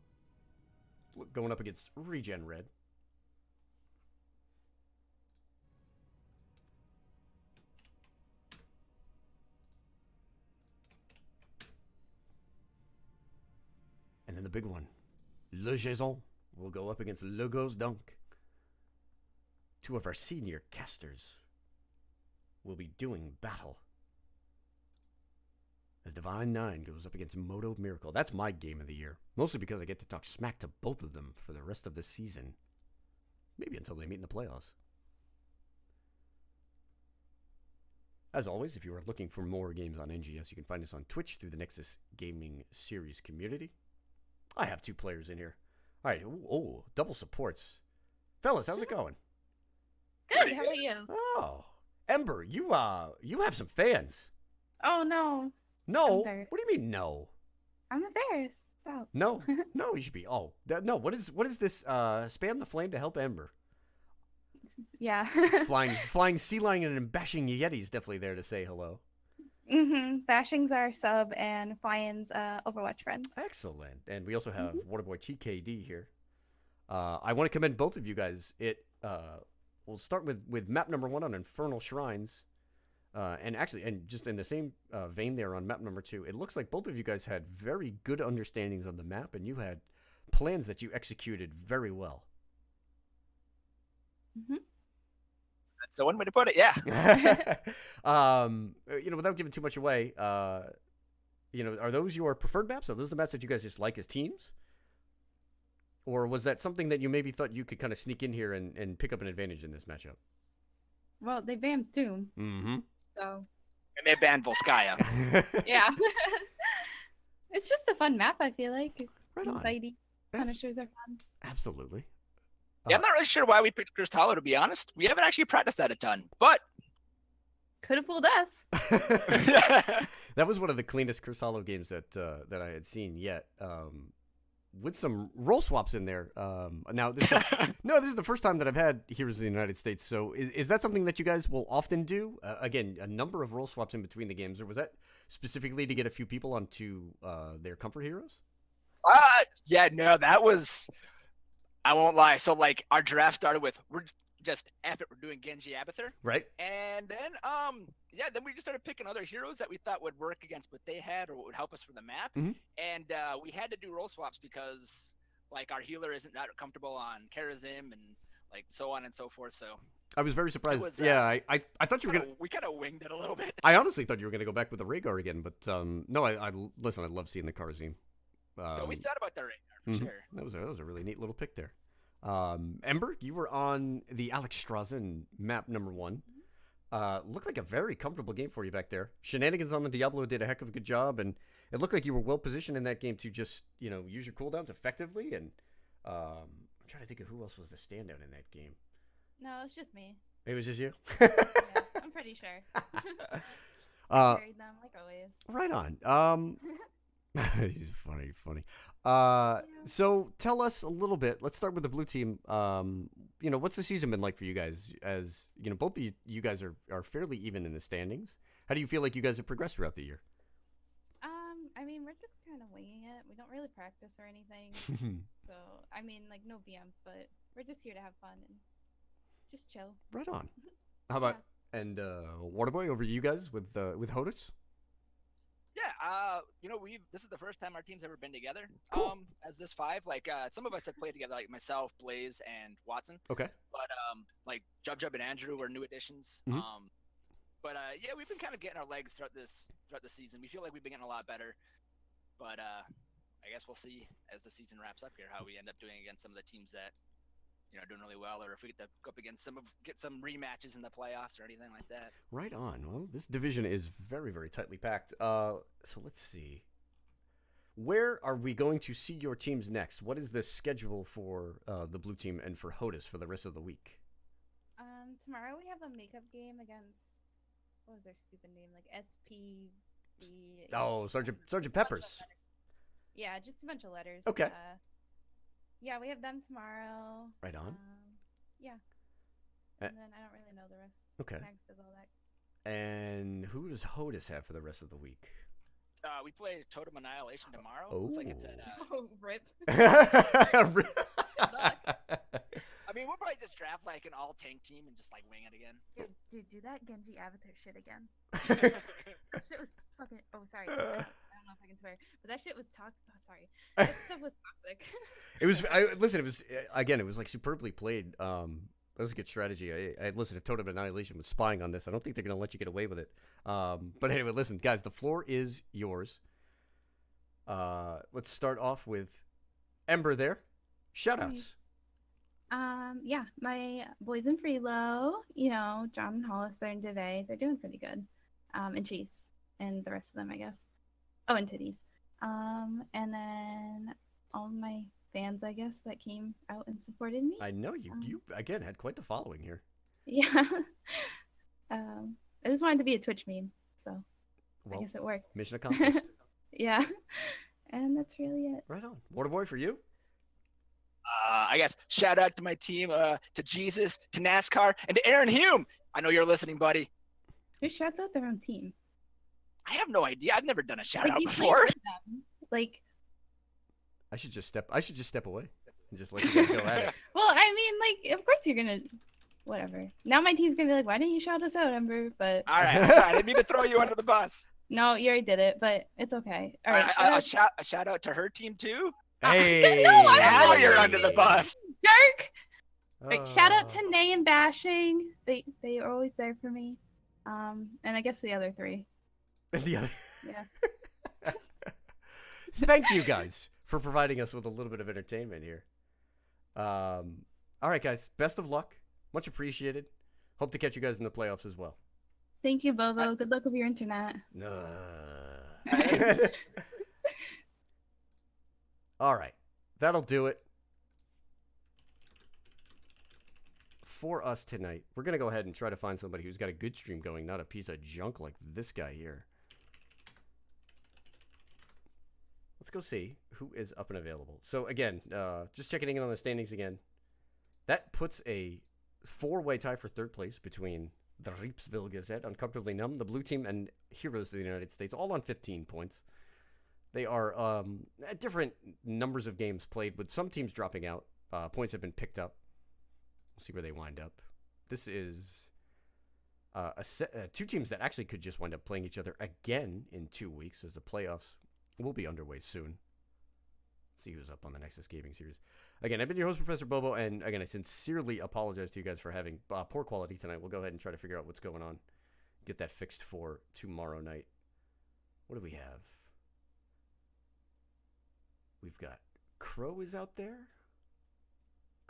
going up against Regen Red. And then the big one, Le Jason, will go up against Logos Dunk. 2 of our senior casters will be doing battle as Divine 9 goes up against Moto Miracle. That's my game of the year, mostly because I get to talk smack to both of them for the rest of the season. Maybe until they meet in the playoffs. As always, if you are looking for more games on NGS, you can find us on Twitch through the Nexus Gaming Series community. I have 2 players in here. All right. Oh, double supports. Fellas, how's it going? Good. How about you? Oh, Ember, you have some fans. Oh no. No. I'm What do you mean no? I'm embarrassed. Stop. No. No, you should be. Oh, no. What is this? Spam the flame to help Ember. Yeah. flying sea lion and bashing Yeti's definitely there to say hello. Bashing's our sub and Flying's Overwatch friend. Excellent. And we also have Waterboy TKD here. I want to commend both of you guys. We'll start with map number 1 on Infernal Shrines. And just in the same vein there on map number 2, it looks like both of you guys had very good understandings of the map, and you had plans that you executed very well. That's one way to put it, yeah. Without giving too much away, are those your preferred maps? Are those the maps that you guys just like as teams? Or was that something that you maybe thought you could kind of sneak in here and pick up an advantage in this matchup? Well, they banned Doom. Mm-hmm. So. And they banned Volskaya. Yeah. It's just a fun map, I feel like. Right on. Fighty. Punishers are fun. Absolutely. Yeah, I'm not really sure why we picked Cursed Hollow, to be honest. We haven't actually practiced that a ton, but Could have fooled us. That was one of the cleanest Cursed Hollow games that I had seen yet. With some role swaps in there. Now, this is the first time that I've had Heroes of the United States. So, is that something that you guys will often do? Again, a number of role swaps in between the games, or was that specifically to get a few people onto their comfort heroes? Yeah, no, that was. I won't lie. So, like, our draft started with we're just F it, we're doing Genji Abathur. Right. And then then we just started picking other heroes that we thought would work against what they had or what would help us for the map. Mhm. And we had to do role swaps because like our healer isn't that comfortable on Karazim and like so on and so forth. So I was very surprised. was, I thought you were gonna. we kind of winged it a little bit. I honestly thought you were gonna go back with the Rhaegar again, but no. Listen. I love seeing the Karazim. No, we thought about the Rhaegar for Mhm. sure. That was a really neat little pick there. Ember, you were on the Alex Strazen map number 1. Looked like a very comfortable game for you back there. Shenanigans on the Diablo did a heck of a good job, and it looked like you were well positioned in that game to just use your cooldowns effectively. And I'm trying to think of who else was the standout in that game. No, it's just me. It was just you. Yeah, I'm pretty sure. Carried them like always. Right on. He's funny. So tell us a little bit. Let's start with the blue team. What's the season been like for you guys? As both of you guys are fairly even in the standings. How do you feel like you guys have progressed throughout the year? I mean, we're just kind of winging it. We don't really practice or anything. So, I mean, like no VMs, but we're just here to have fun and just chill. Right on. How about Waterboy over you guys with Hodis? Yeah, this is the first time our team's ever been together. Cool. As this 5, like some of us have played together, like myself, Blaze, and Watson. Okay. But like Jub and Andrew were new additions. Mhm. Yeah, we've been kind of getting our legs throughout the season. We feel like we've been getting a lot better. But I guess we'll see as the season wraps up here how we end up doing against some of the teams that are doing really well, or if we get to go up against get some rematches in the playoffs or anything like that. Right on. Well, this division is very, very tightly packed. So let's see. Where are we going to see your teams next? What is the schedule for the blue team and for Hodis for the rest of the week? Tomorrow we have a makeup game against, what was their stupid name? Like SPB. Oh, Sergeant Peppers. Yeah, just a bunch of letters. Okay. Yeah, we have them tomorrow. Right on. Yeah. Uh, And then I don't really know the rest. Okay. Snags does all that. And who does Hodis have for the rest of the week? We play Totem Annihilation tomorrow. Looks like it's at. Oh, rip. I mean, we'll probably just draft like an all tank team and just like wing it again. Dude, do that Genji Avatar shit again. That shit was fucking. Oh, sorry. I don't know if I can swear, but that shit was toxic. Oh, sorry. That stuff was toxic. It was. Listen. It was again. It was like superbly played. That was a good strategy. I listened to Totem Annihilation was spying on this. I don't think they're gonna let you get away with it. But anyway, listen, guys. The floor is yours. Let's start off with Ember. There. Shoutouts. Yeah, my boys in Freelo, John and Hollis, they're in Dive. They're doing pretty good. And Chase and the rest of them, I guess. Oh, and Titties. And then all my fans, I guess, that came out and supported me. I know you. You again had quite the following here. Yeah. I just wanted to be a Twitch meme, so Well, I guess it worked. mission accomplished. Yeah. And that's really it. Right on. Waterboy for you. I guess shout out to my team, to Jesus, to NASCAR, and to Aaron Hume. I know you're listening, buddy. Who shouts out their own team? I have no idea. I've never done a shout out you played before. with them. Like, I should just step away and just let you guys go at it. well, I mean, like, of course you're gonna, whatever. Now my team's gonna be like, why didn't you shout us out, Ember? But All right, I'm sorry. I didn't mean to throw you under the bus. no, you already did it. But it's okay. All right. A shout out to her team too. Hey. No, I'm Now not you're under the bus. Jerk. Right, shout out to Oh. Nay and Bashing. They are always there for me. And I guess the other 3. The other. Yeah. Thank you guys for providing us with a little bit of entertainment here. All right, guys. Best of luck. Much appreciated. Hope to catch you guys in the playoffs as well. Thank you, Bobo. Good luck with your internet. All right. That'll do it for us tonight. We're going to go ahead and try to find somebody who's got a good stream going, not a piece of junk like this guy here. Let's go see who is up and available. So, again, just checking in on the standings again. That puts a 4-way tie for third place between the Reepsville Gazette, Uncomfortably Numb, the Blue Team, and Heroes of the United States, all on 15 points. They are at different numbers of games played, with some teams dropping out. Points have been picked up. We'll see where they wind up. This is two teams that actually could just wind up playing each other again in 2 weeks, as the playoffs will be underway soon. Let's see who's up on the Nexus Gaming Series. Again, I've been your host, Professor Bobo, and again, I sincerely apologize to you guys for having poor quality tonight. We'll go ahead and try to figure out what's going on. Get that fixed for tomorrow night. What do we have? We've got Crow is out there.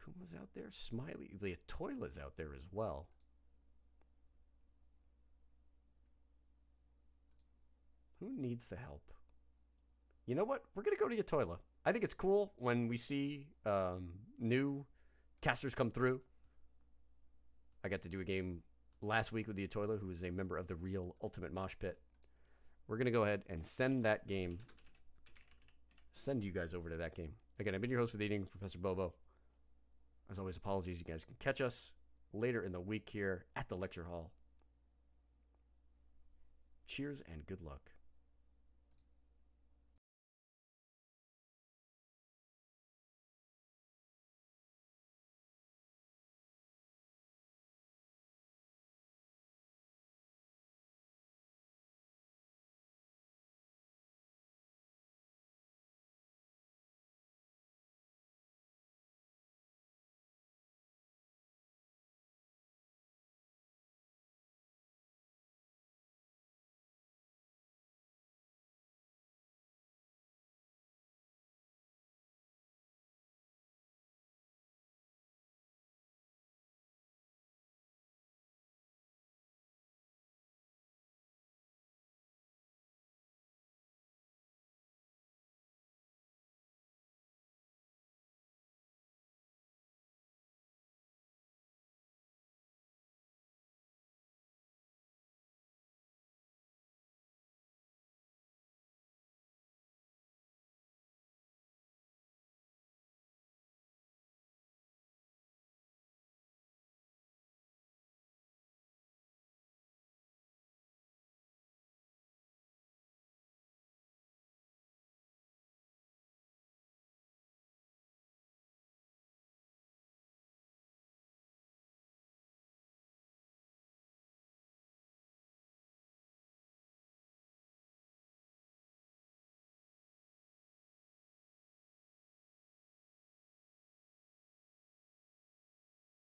Kuma's out there. Smiley. Leotoila's out there as well. Who needs the help? You know what? We're going to go to Leotoila. I think it's cool when we see new casters come through. I got to do a game last week with Leotoila, who is a member of the Real Ultimate Mosh Pit. We're going to go ahead and send you guys over to that game. Again, I've been your host for the evening, Professor Bobo. As always, apologies. You guys can catch us later in the week here at the lecture hall. Cheers and good luck.